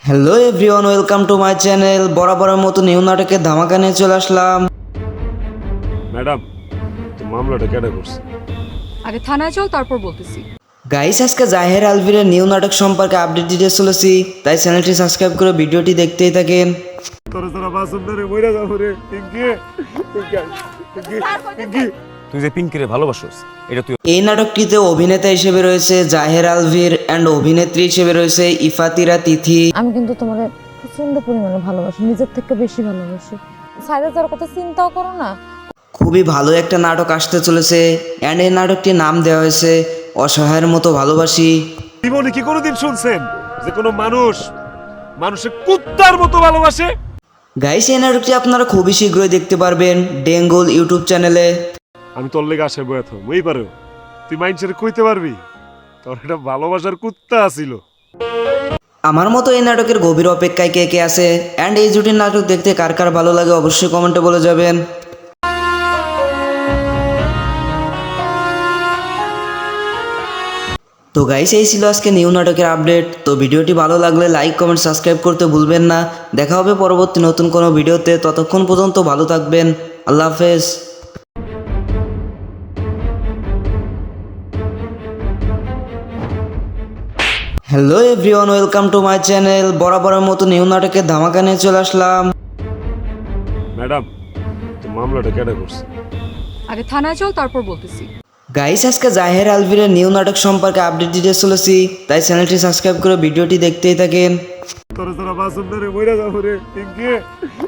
Hello everyone, welcome to my channel. বরাবরের মতো new নাটকের ধামাকা নিয়ে চলে আসলাম। ম্যাডাম, তো মামলাটা কেটে করছে? আগে থানায় চল, তারপর বলতেছি। গাইস, আজকে জাহের আলভিরের নিউ নাটক সম্পর্কে আপডেট দিতে চলেছি, তাই চ্যানেলটি সাবস্ক্রাইব করে ভিডিওটি দেখতেই থাকেন। তোর যারা বাসন ধরে মইরা যাবো রে। পিঙ্কি, পিঙ্কি, তুই যে পিঙ্কিরে ভালোবাসোস, এটা তুই। এই নাটকটিতে অভিনেতা হিসেবে রয়েছে জাহের আলভির অ্যান্ড অভিনেত্রী হিসেবে রয়েছে ইফাতিরা তিথি। আমি কিন্তু তোমার প্রচন্ড পরিমাণে ভালোবাসি, নিজের থেকে বেশি ভালোবাসি। সাইডে যাওয়ার কথা চিন্তাও করো না। খুবই ভালো একটা নাটক আসতে চলেছে, অ্যান্ড এই নাটকটির নাম দেওয়া হয়েছে অসহায়ের মতো ভালোবাসি। জীবনে কি কোনোদিন শুনছেন যে কোনো মানুষ মানুষের কুত্তার মতো ভালোবাসে? গাইস, এই নাটকটি আপনারা খুবই শীঘ্রই দেখতে পারবেন ডেঙ্গুল ইউটিউব চ্যানেলে। আমি তোর লেগে আসে বয়াত ওই পারো, তুই মাইন্ডসেট কইতে পারবি তোর এটা ভালোবাসার কুত্তা আছিল। আমার মতো এই নাটকের গভীর অপেক্ষায় কে কে আছে, অ্যান্ড এই জুটির নাটক দেখতে কার কার ভালো লাগে অবশ্যই কমেন্টে বলে যাবেন। তো গাইস, এই ছিল আজকে নিউ নাটকের আপডেট। তো ভিডিওটি ভালো লাগলে লাইক কমেন্ট সাবস্ক্রাইব করতে ভুলবেন না। দেখা হবে পরবর্তী নতুন কোনো ভিডিওতে। ততক্ষণ পর্যন্ত ভালো থাকবেন। আল্লাহ হাফেজ। Hello everyone, welcome to my channel. বরাবরের মতো নিউ নাটকের ধামাকা নিয়ে চলে আসলাম। ম্যাডাম, তো মামলাটা কেটে করছে? আগে থানায় চল, তারপর বলতেছি। গাইস, আজকে জাহের আলভিরের নিউ নাটক সম্পর্কে আপডেট দিতে চলেছি, তাই চ্যানেলটি সাবস্ক্রাইব করে ভিডিওটি দেখতেই থাকেন। তোর যারা বাসন ধরে মইরা যাবো রে। পিঙ্কি,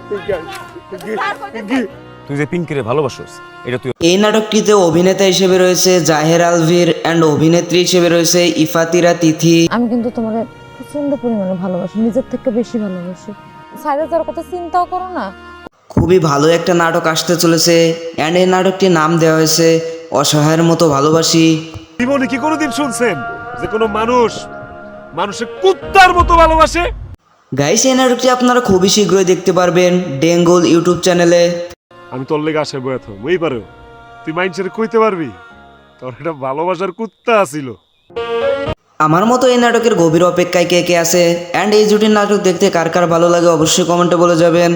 পিঙ্কি, তুই যে পিঙ্কিরে ভালোবাসোস, এটা তুই। এই নাটকটিতে অভিনেতা হিসেবে রয়েছে জাহের আলভির অ্যান্ড অভিনেত্রী হিসেবে রয়েছে ইফাতিরা তিথি। আমি কিন্তু তোমার প্রচন্ড পরিমাণে ভালোবাসি, নিজের থেকে বেশি ভালোবাসি। সাইডে যাওয়ার কথা চিন্তাও করো না। খুবই ভালো একটা নাটক আসতে চলেছে, অ্যান্ড এই নাটকটির নাম দেওয়া হয়েছে অসহায়ের মতো ভালোবাসি। জীবনে কি কোনোদিন শুনছেন যে কোনো মানুষ মানুষের কুত্তার মতো ভালোবাসে? গাইস, এই নাটকটি আপনারা খুবই শীঘ্রই দেখতে পারবেন ডেঙ্গুল ইউটিউব চ্যানেলে। আমি তোর লেগে আসে বয়াত ওই পারো, তুই মাইন্ডসেট কইতে পারবি তোর এটা ভালোবাসার কুত্তা আছিল। আমার মতো এই নাটকের গভীর অপেক্ষায় কে কে আছে, অ্যান্ড এই জুটির নাটক দেখতে কার কার ভালো লাগে অবশ্যই কমেন্টে বলে যাবেন।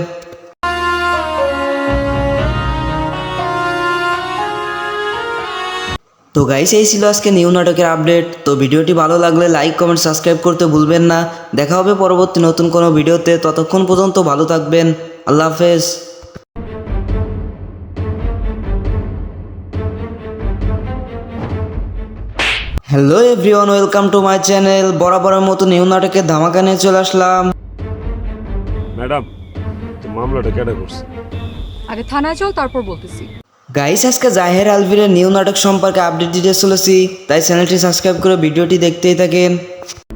তো গাইস, এই ছিল আজকে নিউ নাটকের আপডেট। তো ভিডিওটি ভালো লাগলে লাইক কমেন্ট সাবস্ক্রাইব করতে ভুলবেন না। দেখা হবে পরবর্তী নতুন কোনো ভিডিওতে। ততক্ষণ পর্যন্ত ভালো থাকবেন। আল্লাহ হাফেজ। Hello everyone, welcome to my channel. বরাবরের মতো নিউ নাটকের ধামাকা নিয়ে চলে আসলাম। ম্যাডাম, তো মামলাটা কেটে করছে? আগে থানায় চল, তারপর বলতেছি। গাইস, আজকে জাহের আলভিরের নিউ নাটক সম্পর্কে আপডেট দিতে চলেছি, তাই চ্যানেলটি সাবস্ক্রাইব করে ভিডিওটি দেখতেই থাকেন।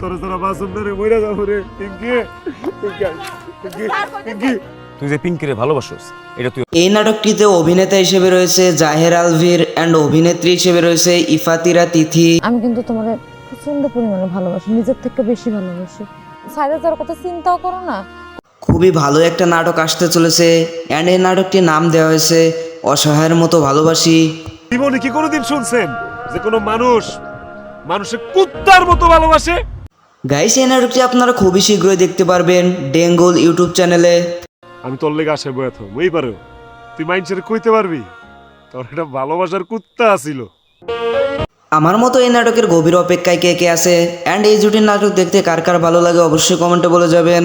তোর যারা বাসন ধরে মইরা যাবো রে। পিঙ্কি, পিঙ্কি, তুই যে পিঙ্কিরে ভালোবাসোস, এটা তুই। এই নাটকটিতে অভিনেতা হিসেবে রয়েছে জাহের আলভির অ্যান্ড অভিনেত্রী হিসেবে রয়েছে ইফাতিরা তিথি। আমি কিন্তু তোমার প্রচন্ড পরিমাণে ভালোবাসি, নিজের থেকে বেশি ভালোবাসি। সাইডে যাওয়ার কথা চিন্তাও করো না। খুবই ভালো একটা নাটক আসতে চলেছে, অ্যান্ড এই নাটকটির নাম দেওয়া হয়েছে অসহায়ের মতো ভালোবাসি। জীবনে কি কোনোদিন শুনছেন যে কোনো মানুষ মানুষের কুত্তার মতো ভালোবাসে? গাইস, এই নাটকটি আপনারা খুবই শীঘ্রই দেখতে পারবেন ডেঙ্গুল ইউটিউব চ্যানেলে। আমি তোর লেগে আসে বয়াত ওই পারো, তুই মাইন্ডসেট কইতে পারবি তোর এটা ভালোবাসার কুত্তা আছিল। আমার মতো এই নাটকের গভীর অপেক্ষায় কে কে আছে, অ্যান্ড এই জুটির নাটক দেখতে কার কার ভালো লাগে অবশ্যই কমেন্টে বলে যাবেন।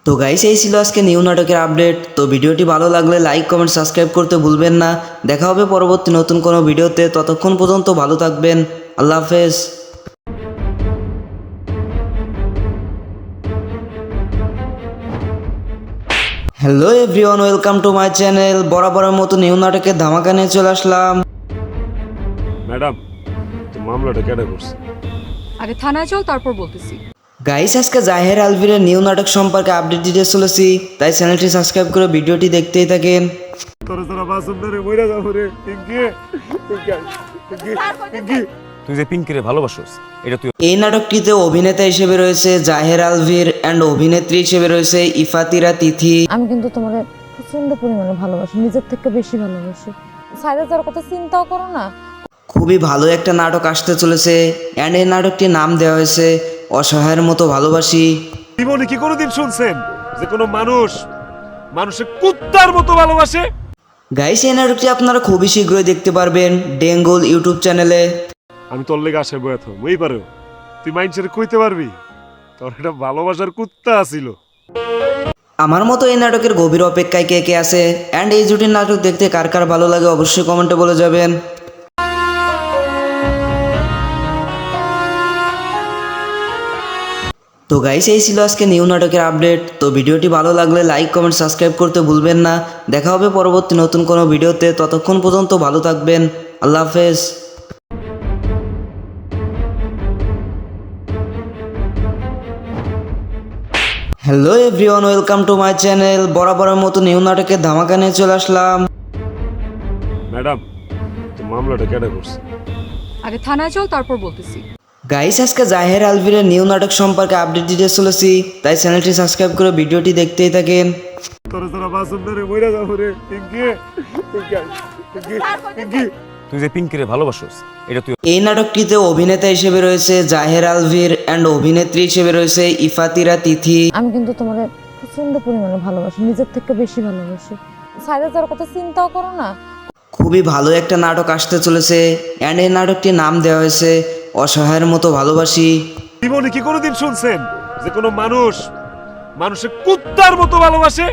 তো গাইস, এই ছিল আজকে নিউ নাটকের আপডেট। তো ভিডিওটি ভালো লাগলে লাইক কমেন্ট সাবস্ক্রাইব করতে ভুলবেন না। দেখা হবে পরবর্তী নতুন কোনো ভিডিওতে। ততক্ষণ পর্যন্ত ভালো থাকবেন। আল্লাহ হাফেজ। Hello everyone, welcome to my channel. বরাবরের মতো নিউ নাটকের ধামাকা নিয়ে চলে আসলাম। ম্যাডাম, তো মামলাটা কেটে করছে? আগে থানায় চল, তারপর বলতেছি। গাইস, আজকে জাহের আলভিরের নিউ নাটক সম্পর্কে আপডেট দিতে চলেছি, তাই চ্যানেলটি সাবস্ক্রাইব করে ভিডিওটি দেখতেই থাকেন। তোর যারা বাসন ধরে মইরা যাবো রে। পিঙ্কি, পিঙ্কি, তুই যে পিঙ্কিরে ভালোবাসোস, এটা তুই। এই নাটকটিতে অভিনেতা হিসেবে রয়েছে জাহের আলভির অ্যান্ড অভিনেত্রী হিসেবে রয়েছে ইফাতিরা তিথি। আমি কিন্তু তোমার প্রচন্ড পরিমাণে ভালোবাসি, নিজের থেকে বেশি ভালোবাসি। সাইডে যাওয়ার কথা চিন্তাও করো না। খুবই ভালো একটা নাটক আসতে চলেছে অ্যান্ড এই নাটকটির নাম দেওয়া হয়েছে অসহায়ের মতো ভালোবাসি। জীবনে কি কোনোদিন শুনছেন যে কোনো মানুষ মানুষের কুত্তার মতো ভালোবাসে? গাইস এই নাটকটি আপনারা খুবই শীঘ্রই দেখতে পারবেন ডেঙ্গল ইউটিউব চ্যানেলে। আমি তোর লেগে আসে বয়াত ওই পারো তুই মাইন্ডসেট কইতে পারবি তোর একটা ভালোবাসার কুত্তা আছিল। আমার মতো এই নাটকের গভীর অপেক্ষায় কে কে আছে অ্যান্ড এই জুটির নাটক দেখতে কার কার ভালো লাগে অবশ্যই কমেন্টে বলে যাবেন। তো গাইস এই ছিল আজকে নিউ নাটকের আপডেট। তো ভিডিওটি ভালো লাগলে লাইক কমেন্ট সাবস্ক্রাইব করতে ভুলবেন না। দেখা হবে পরবর্তী নতুন কোনো ভিডিওতে, ততক্ষণ পর্যন্ত ভালো থাকবেন। আল্লাহ হাফেজ। Hello everyone, welcome to my channel. বরাবরের মতো নিউ নাটকের ধামাকা নিয়ে চলে আসলাম। ম্যাডাম তো মামলাটা কেটে করছে? আগে থানায় চল তারপর বলতেছি। গাইস আজকে জাহের আলভিরের নিউ নাটক সম্পর্কে আপডেট দিতে চলেছি, তাই চ্যানেলটি সাবস্ক্রাইব করে ভিডিওটি দেখতেই থাকেন। তোরে তোরা বাসুন রে মইরা যাবো রে পিঙ্কি পিঙ্কি তুই যে পিঙ্কিরে ভালোবাসোস এটা তুই এই নাটকটিতে অভিনেতা হিসেবে রয়েছে জাহের আলভির অ্যান্ড অভিনেত্রী হিসেবে রয়েছে ইফাতিরা তিথি। আমি কিন্তু তোমার প্রচন্ড পরিমাণে ভালোবাসি, নিজের থেকে বেশি ভালোবাসি। সাইডে যাওয়ার কথা চিন্তাও করো না। খুবই ভালো একটা নাটক আসতে চলেছে অ্যান্ড এই নাটকটির নাম দেওয়া হয়েছে অসহায়ের মতো ভালোবাসি। জীবনে কি কোনোদিন শুনছেন যে কোনো মানুষ মানুষের কুত্তার মতো ভালোবাসে?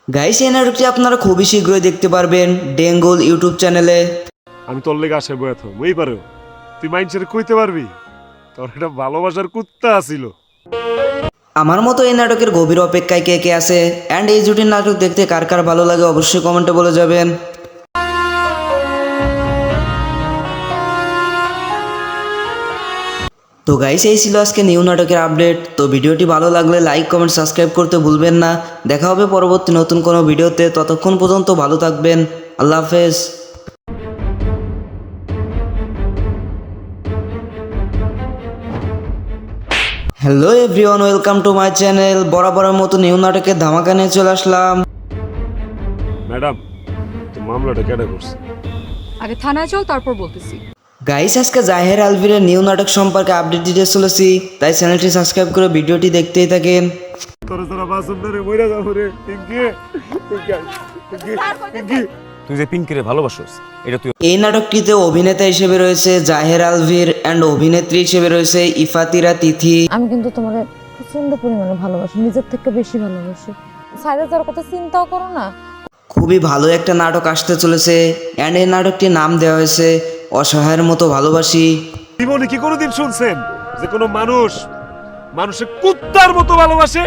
গাইস এই নাটকটি আপনারা খুবই শীঘ্রই দেখতে পারবেন ডেঙ্গল ইউটিউব চ্যানেলে। আমি তোর লেগে আসে বয়াত ওই পারো তুই মাইন্ডসেট কইতে পারবি তোর একটা ভালোবাসার কুত্তা আছিল। আমার মতো এই নাটকের গভীর অপেক্ষায় কে কে আছে অ্যান্ড এই জুটির নাটক দেখতে কার কার ভালো লাগে অবশ্যই কমেন্টে বলে যাবেন। তো গাইস এই ছিল আজকে নিউ নাটকের আপডেট। তো ভিডিওটি ভালো লাগলে লাইক কমেন্ট সাবস্ক্রাইব করতে ভুলবেন না। দেখা হবে পরবর্তী নতুন কোনো ভিডিওতে, ততক্ষণ পর্যন্ত ভালো থাকবেন। আল্লাহ হাফেজ। Hello everyone, welcome to my channel. বরাবরের মতো নিউ নাটকের ধামাকা নিয়ে চলে আসলাম। ম্যাডাম তো মামলাটা কেটে করছে? আগে থানায় চল তারপর বলতেছি। গাইস আজকে জাহের আলভিরের নিউ নাটক সম্পর্কে আপডেট দিতে চলেছি, তাই চ্যানেলটি সাবস্ক্রাইব করে ভিডিওটি দেখতেই থাকেন। তোরে তোরা বাসুন রে মইরা যাবো রে পিঙ্কি পিঙ্কি তুই যে পিঙ্কিরে ভালোবাসোস এটা তুই এই নাটকটিতে অভিনেতা হিসেবে রয়েছে জাহের আলভির অ্যান্ড অভিনেত্রী হিসেবে রয়েছে ইফাতিরা তিথি। আমি কিন্তু তোমার প্রচন্ড পরিমাণে ভালোবাসি, নিজের থেকে বেশি ভালোবাসি। সাইডে যাওয়ার কথা চিন্তাও করো না। খুবই ভালো একটা নাটক আসতে চলেছে অ্যান্ড এই নাটকটির নাম দেওয়া হয়েছে অসহায়ের মতো ভালোবাসি। জীবনে কি কোনোদিন শুনছেন যে কোনো মানুষ মানুষের কুত্তার মতো ভালোবাসে?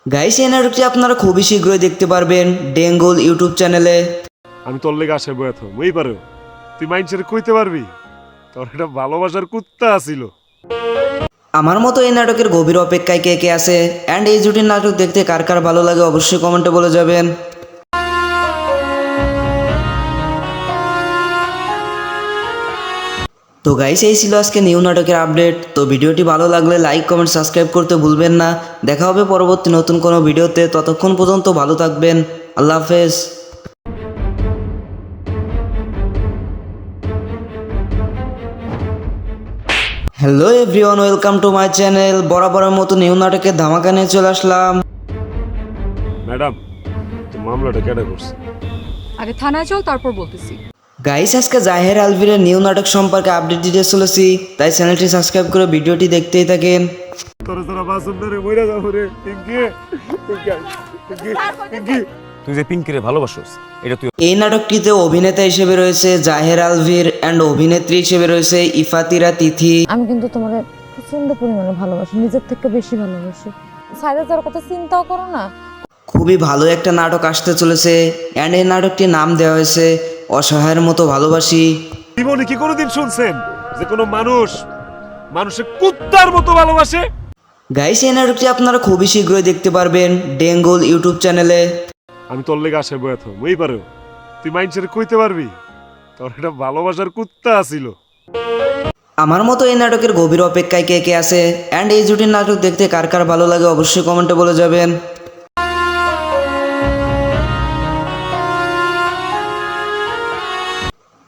গাইস এই নাটকটি আপনারা খুবই শীঘ্রই দেখতে পারবেন ডেঙ্গল ইউটিউব চ্যানেলে। আমি তোর লেগে আসে বয়াত ওই পারো তুই মাইন্ডসেট কইতে পারবি তোর একটা ভালোবাসার কুত্তা আছিল। আমার মতো এই নাটকের গভীর অপেক্ষায় কে কে আছে অ্যান্ড এই জুটির নাটক দেখতে কার কার ভালো লাগে অবশ্যই কমেন্টে বলে যাবেন। তো গাইস এই ছিল আজকে নিউ নাটকের আপডেট। তো ভিডিওটি ভালো লাগলে লাইক কমেন্ট সাবস্ক্রাইব করতে ভুলবেন না। দেখা হবে পরবর্তী নতুন কোনো ভিডিওতে, ততক্ষণ পর্যন্ত ভালো থাকবেন। আল্লাহ হাফেজ। Hello everyone, welcome to my channel. বরাবরের মতো নিউ নাটকের ধামাকা নিয়ে চলে আসলাম। ম্যাডাম তো মামলাটা কেটে করছে? আগে থানায় চল তারপর বলতেছি। গাইস আজকে জাহের আলভিরের নিউ নাটক সম্পর্কে আপডেট দিতে চলেছি, তাই চ্যানেলটি সাবস্ক্রাইব করে ভিডিওটি দেখতেই থাকেন। তোরে তোরা বাসুন রে মইরা যাবো রে পিঙ্কি পিঙ্কি তুই যে পিঙ্কিরে ভালোবাসোস এটা তুই এই নাটকটিতে অভিনেতা হিসেবে রয়েছে জাহের আলভির অ্যান্ড অভিনেত্রী হিসেবে রয়েছে ইফাতিরা তিথি। আমি কিন্তু তোমার প্রচন্ড পরিমাণে ভালোবাসি, নিজের থেকে বেশি ভালোবাসি। সাইডে যাওয়ার কথা চিন্তাও করো না। খুবই ভালো একটা নাটক আসতে চলেছে অ্যান্ড এই নাটকটির নাম দেওয়া হয়েছে অসহায়ের মতো ভালোবাসি। জীবনে কি কোনোদিন শুনছেন যে কোনো মানুষ মানুষের কুত্তার মতো ভালোবাসে? গাইস এই নাটকটি আপনারা খুবই শীঘ্রই দেখতে পারবেন ডেঙ্গল ইউটিউব চ্যানেলে। আমি তোর লেগে আসে বয়াত ওই পারো তুই মাইন্ডসেট কইতে পারবি তোর একটা ভালোবাসার কুত্তা আছিল। আমার মতো এই নাটকের গভীর অপেক্ষায় কে কে আছে অ্যান্ড এই জুটির নাটক দেখতে কার কার ভালো লাগে অবশ্যই কমেন্টে বলে যাবেন।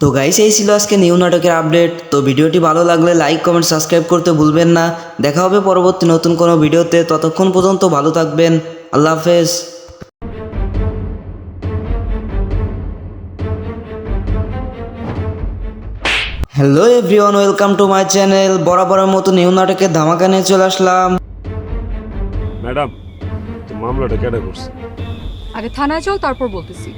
তো গাইস এই ছিল আজকে নিউ নাটকের আপডেট। তো ভিডিওটি ভালো লাগলে লাইক কমেন্ট সাবস্ক্রাইব করতে ভুলবেন না। দেখা হবে পরবর্তী নতুন কোনো ভিডিওতে, ততক্ষণ পর্যন্ত ভালো থাকবেন। আল্লাহ হাফেজ। Hello everyone, welcome to my channel. বরাবরের মতো নিউ নাটকের ধামাকা নিয়ে চলে আসলাম। ম্যাডাম, তো মামলাটা কেটে করছে? আগে থানায় চল, তারপর বলতেছি।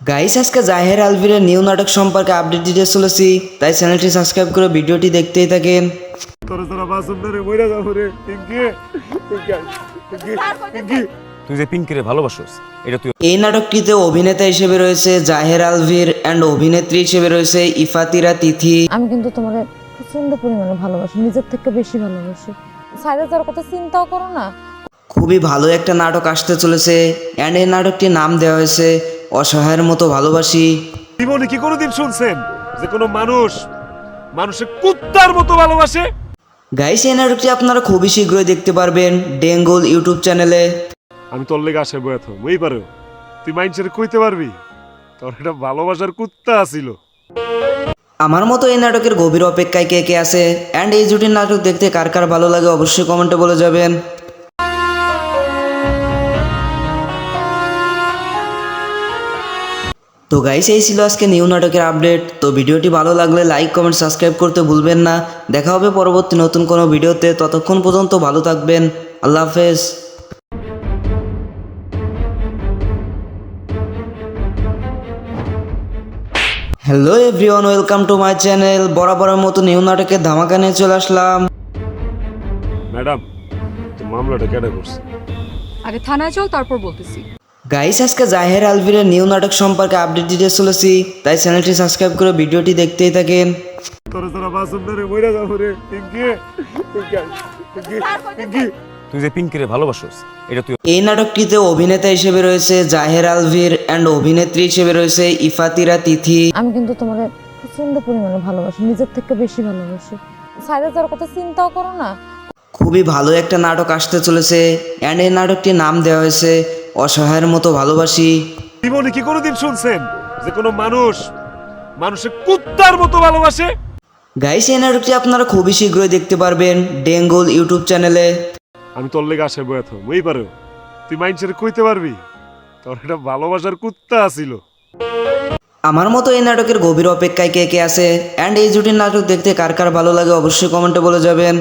গাইস আজকে জাহের আলভিরের নিউ নাটক সম্পর্কে আপডেট দিতে চলেছি, তাই চ্যানেলটি সাবস্ক্রাইব করে ভিডিওটি দেখতেই থাকেন। তোরা তোরা বাসুন রে মইরা যাবো রে। পিঙ্কি তুই যে পিঙ্কিরে ভালোবাসোস এটা তুই এই নাটকটিতে অভিনেতা হিসেবে রয়েছে জাহের আলভির অ্যান্ড অভিনেত্রী হিসেবে রয়েছে ইফাতিরা তিথি। আমি কিন্তু তোমার প্রচন্ড পরিমাণে ভালোবাসি, নিজের থেকে বেশি ভালোবাসি। সাইডে যাওয়ার কথা চিন্তাও করো না। খুবই ভালো একটা নাটক আসতে চলেছে অ্যান্ড এই নাটকটির নাম দেওয়া হয়েছে অসহায়ের মতো ভালোবাসি। জীবনে কি কোনোদিন শুনছেন যে কোনো মানুষের কুত্তার মতো ভালোবাসে? গাইস এই নাটকটি আপনারা খুবই শীঘ্রই দেখতে পারবেন ডেঙ্গল ইউটিউব চ্যানেলে। আমি তোর লেগে আসে বয়াত মই পারো, তুই মাইন্ডসেট কইতে পারবি তোর এটা ভালোবাসার কুত্তা আছিল। আমার মতো এই নাটকের গভীর অপেক্ষায় কে কে আছে অ্যান্ড এই জুটির নাটক দেখতে কার কার ভালো লাগে অবশ্যই কমেন্টে বলে যাবেন। তো গাইস এই ছিল আজকে নিউ নাটকের আপডেট। তো ভিডিওটি ভালো লাগলে লাইক কমেন্ট সাবস্ক্রাইব করতে ভুলবেন না। দেখা হবে পরবর্তী নতুন কোনো ভিডিওতে, ততক্ষণ পর্যন্ত ভালো থাকবেন। আল্লাহ হাফেজ। Hello everyone, welcome to my channel. বরাবরের মতো নিউ নাটকের ধামাকা নিয়ে চলে আসলাম। ম্যাডাম, তো মামলাটা কেটে করছে? আগে থানায় চল, তারপর বলতেছি। গাইস আজকে জাহের আলভিরের নিউ নাটক সম্পর্কে আপডেট দিতে চলেছি, তাই চ্যানেলটি সাবস্ক্রাইব করে ভিডিওটি দেখতেই থাকেন। তোরা তোরা বাসুন রে মইরা যাবো রে। পিঙ্কি তুই যে পিঙ্কিরে ভালোবাসোস এটা তুই এই নাটকটিতে অভিনেতা হিসেবে রয়েছে জাহের আলভির অ্যান্ড অভিনেত্রী হিসেবে রয়েছে ইফাতিরা তিথি। আমি কিন্তু তোমার প্রচন্ড পরিমাণে ভালোবাসি, নিজের থেকে বেশি ভালোবাসি। সাইডে যাওয়ার কথা চিন্তাও করো না। খুবই ভালো একটা নাটক আসতে চলেছে অ্যান্ড এই নাটকটির নাম দেওয়া হয়েছে অসহায়ের মতো ভালোবাসি। জীবনে কি কোনোদিন শুনছেন যে কোনো মানুষের কুত্তার মতো ভালোবাসে? গাইস এই নাটকটি আপনারা খুবই শীঘ্রই দেখতে পারবেন ডেঙ্গল ইউটিউব চ্যানেলে। আমি তোর লেগে আসে বয়াত মই পারো, তুই মাইন্ডসেট কইতে পারবি তোর এটা ভালোবাসার কুত্তা আছিল। আমার মতো এই নাটকের গভীর অপেক্ষায় কে কে আছে অ্যান্ড এই জুটির নাটক দেখতে কার কার ভালো লাগে অবশ্যই কমেন্টে বলে যাবেন।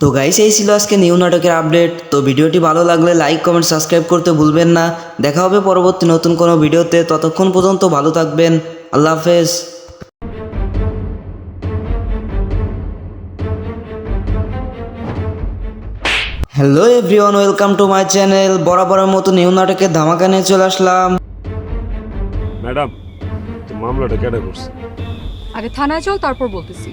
তো গাইস এই ছিল আজকে নিউ নাটকের আপডেট। তো ভিডিওটি ভালো লাগলে লাইক কমেন্ট সাবস্ক্রাইব করতে ভুলবেন না। দেখা হবে পরবর্তী নতুন কোনো ভিডিওতে, ততক্ষণ পর্যন্ত ভালো থাকবেন। আল্লাহ হাফেজ। Hello everyone, welcome to my channel. বরাবরের মতো নিউ নাটকের ধামাকা নিয়ে চলে আসলাম। ম্যাডাম, তো মামলাটা কেটে করছে? আগে থানায় চল, তারপর বলতেছি।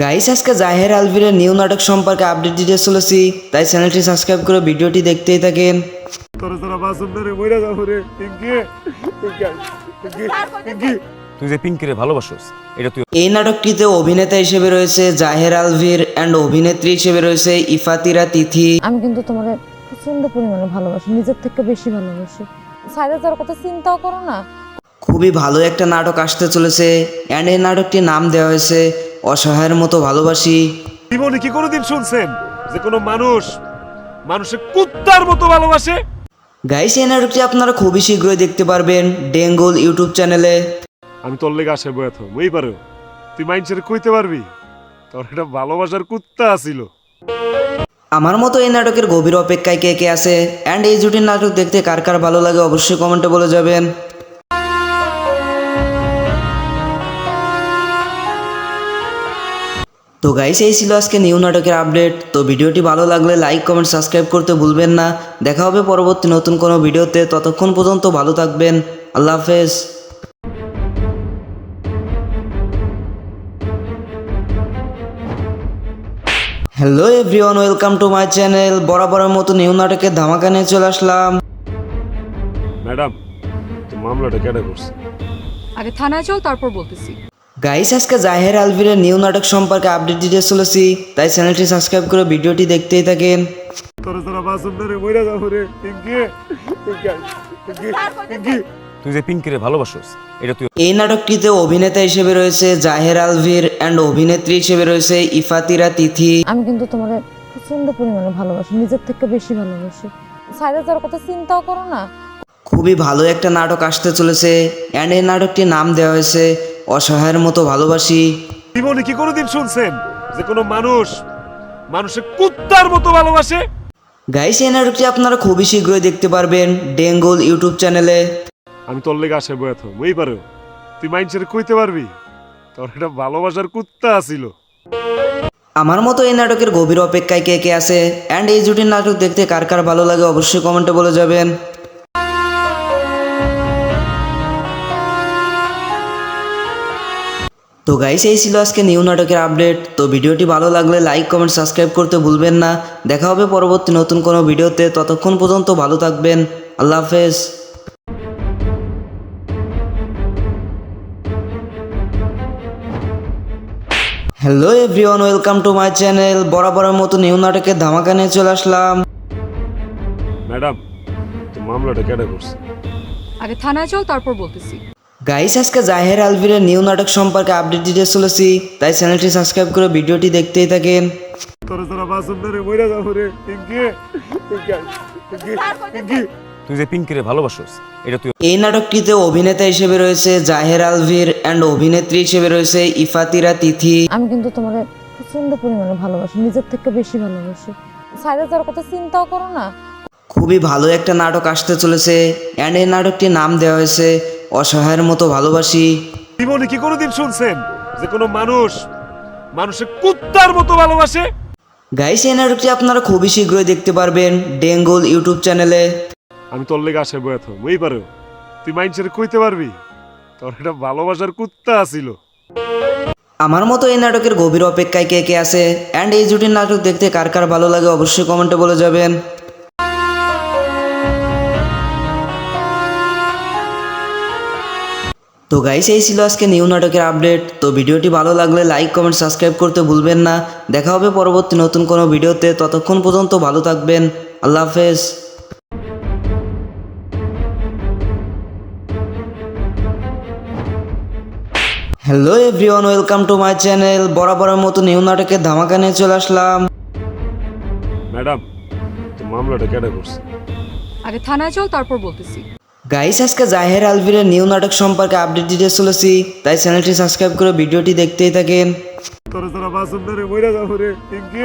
গাইস আজকে জাহের আলভিরের নিউ নাটক সম্পর্কে আপডেট দিতে চলেছি, তাই চ্যানেলটি সাবস্ক্রাইব করে ভিডিওটি দেখতেই থাকেন। তোরা তোরা বাসুন রে মইরা যাবো রে। পিঙ্কি তুই যে পিঙ্কিরে ভালোবাসোস এটা তুই এই নাটকটিতে অভিনেতা হিসেবে রয়েছে জাহের আলভির অ্যান্ড অভিনেত্রী হিসেবে রয়েছে ইফাতিরা তিথি। আমি কিন্তু তোমার প্রচন্ড পরিমাণে ভালোবাসি, নিজের থেকে বেশি ভালোবাসি। সাইডে যাওয়ার কথা চিন্তাও করো না। খুবই ভালো একটা নাটক আসতে চলেছে অ্যান্ড এই নাটকটির নাম দেওয়া হয়েছে অসহায়ের মতো ভালোবাসি। জীবনে কি কোনোদিন শুনছেন যে কোনো মানুষের কুত্তার মতো ভালোবাসে? গাইস এই নাটকটি আপনারা খুবই শীঘ্রই দেখতে পারবেন ডেঙ্গল ইউটিউব চ্যানেলে। আমি তোর লেগে আসে বয়াত মই পারো, তুই মাইন্ডসেট কইতে পারবি তোর এটা ভালোবাসার কুত্তা আছিল। আমার মতো এই নাটকের গভীর অপেক্ষায় কে কে আছে অ্যান্ড এই জুটির নাটক দেখতে কার কার ভালো লাগে অবশ্যই কমেন্টে বলে যাবেন। তো গাইস এই ছিল আজকে নিউ নাটকের আপডেট। তো ভিডিওটি ভালো লাগলে লাইক কমেন্ট সাবস্ক্রাইব করতে ভুলবেন না। দেখা হবে পরবর্তী নতুন কোনো ভিডিওতে, ততক্ষণ পর্যন্ত ভালো থাকবেন। আল্লাহ হাফেজ। Hello everyone, welcome to my channel. বরাবরের মতো নিউ নাটকের ধামাকা নিয়ে চলে আসলাম। ম্যাডাম, তো মামলাটা কেটে করছে? আগে থানায় চল, তারপর বলতেছি। গাইস আজকে জাহের আলভিরের নিউ নাটক সম্পর্কে আপডেট দিতে চলেছি, তাই চ্যানেলটি সাবস্ক্রাইব করে ভিডিওটি দেখতেই থাকেন। তোর যারা বাসন রে মইরা যাবো রে পিঙ্কি পিঙ্কি তুই যে পিঙ্কিরে ভালোবাসোস এটা তুই এই নাটকটিতে অভিনেতা হিসেবে রয়েছে জাহের আলভির অ্যান্ড অভিনেত্রী হিসেবে রয়েছে ইফাতিরা তিথি। আমি কিন্তু তোমার প্রচন্ড পরিমাণে ভালোবাসি, নিজের থেকে বেশি ভালোবাসি। সাইডে যাওয়ার কথা চিন্তাও করো না। খুবই ভালো একটা নাটক আসতে চলেছে অ্যান্ড এই নাটকটির নাম দেওয়া হয়েছে অসহায়ের মতো ভালোবাসি। জীবনে কি কোনোদিন শুনছেন যে কোনো মানুষ মানুষের কুত্তার মতো ভালোবাসে? গাইস এই নাটকটি আপনারা খুবই শীঘ্রই দেখতে পারবেন ডেঙ্গল ইউটিউব চ্যানেলে। আমি তোর লেগে আসে বয়াত মই পারো তুই মাইন্ডসেট কইতে পারবি তোর এটা ভালোবাসার কুত্তা আছিল। আমার মতো এই নাটকের গভীর অপেক্ষায় কে কে আছে অ্যান্ড এই জুটির নাটক দেখতে কার কার ভালো লাগে অবশ্যই কমেন্টে বলে যাবেন। তো গাইস এই ছিল আজকে নিউ নাটকের আপডেট। তো ভিডিওটি ভালো লাগলে লাইক কমেন্ট সাবস্ক্রাইব করতে ভুলবেন না। দেখা হবে পরবর্তী নতুন কোনো ভিডিওতে, ততক্ষণ পর্যন্ত ভালো থাকবেন। আল্লাহ হাফেজ। Hello everyone, welcome to my channel. বরাবরের মতো নিউ নাটকের ধামাকা নিয়ে চলে আসলাম। ম্যাডাম তো মামলাটা কেটে করছে? আগে থানায় চল তারপর বলতেছি। গাইস আজকে জাহের আলভিরের নিউ নাটক সম্পর্কে আপডেট দিতে চলেছি, তাই চ্যানেলটি সাবস্ক্রাইব করে ভিডিওটি দেখতেই থাকেন। তোর যারা বাসন রে মইরা যাবো রে পিঙ্কি পিঙ্কি তুই যে পিঙ্কিরে ভালোবাসোস এটা তুই এই নাটকটিতে অভিনেতা হিসেবে রয়েছে জাহের আলভির অ্যান্ড অভিনেত্রী হিসেবে রয়েছে ইফাতিরা তিথি। আমি কিন্তু তোমার প্রচন্ড পরিমাণে ভালোবাসি, নিজের থেকে বেশি ভালোবাসি। সাইডে যাওয়ার কথা চিন্তাও করো না। খুবই ভালো একটা নাটক আসতে চলেছে অ্যান্ড এই নাটকটির নাম দেওয়া হয়েছে অসহায়ের মতো ভালোবাসি। জীবনে কি কোনোদিন শুনছেন যে কোনো মানুষ মানুষের কুত্তার মতো ভালোবাসে? গাইস এই নাটকটি আপনারা খুবই শীঘ্রই দেখতে পারবেন ডেঙ্গল ইউটিউব চ্যানেলে। আমি তোর লেগে আসে বয়াত মই পারো তুই মাইন্ডসেট কইতে পারবি তোর এটা ভালোবাসার কুত্তা আছিল। আমার মতো এই নাটকের গভীর অপেক্ষায় কে কে আছে অ্যান্ড এই জুটির নাটক দেখতে কার কার ভালো লাগে অবশ্যই কমেন্টে বলে যাবেন। তো গাইস এই ছিল আজকে নিউ নাটকের আপডেট। তো ভিডিওটি ভালো লাগলে লাইক কমেন্ট সাবস্ক্রাইব করতে ভুলবেন না। দেখা হবে পরবর্তী নতুন কোনো ভিডিওতে, ততক্ষণ পর্যন্ত ভালো থাকবেন। আল্লাহ হাফেজ। Hello everyone, welcome to my channel. বরাবরের মতো নিউ নাটকের ধামাকা নিয়ে চলে আসলাম। ম্যাডাম তো মামলাটা কেটে করছে? আগে থানায় চল তারপর বলতেছি। গাইস আজকে জাহের আলভিরের নিউ নাটক সম্পর্কে আপডেট দিতে চলেছি, তাই চ্যানেলটি সাবস্ক্রাইব করে ভিডিওটি দেখতেই থাকেন। তোর যারা বাসন রে মইরা যাবো রে পিঙ্কি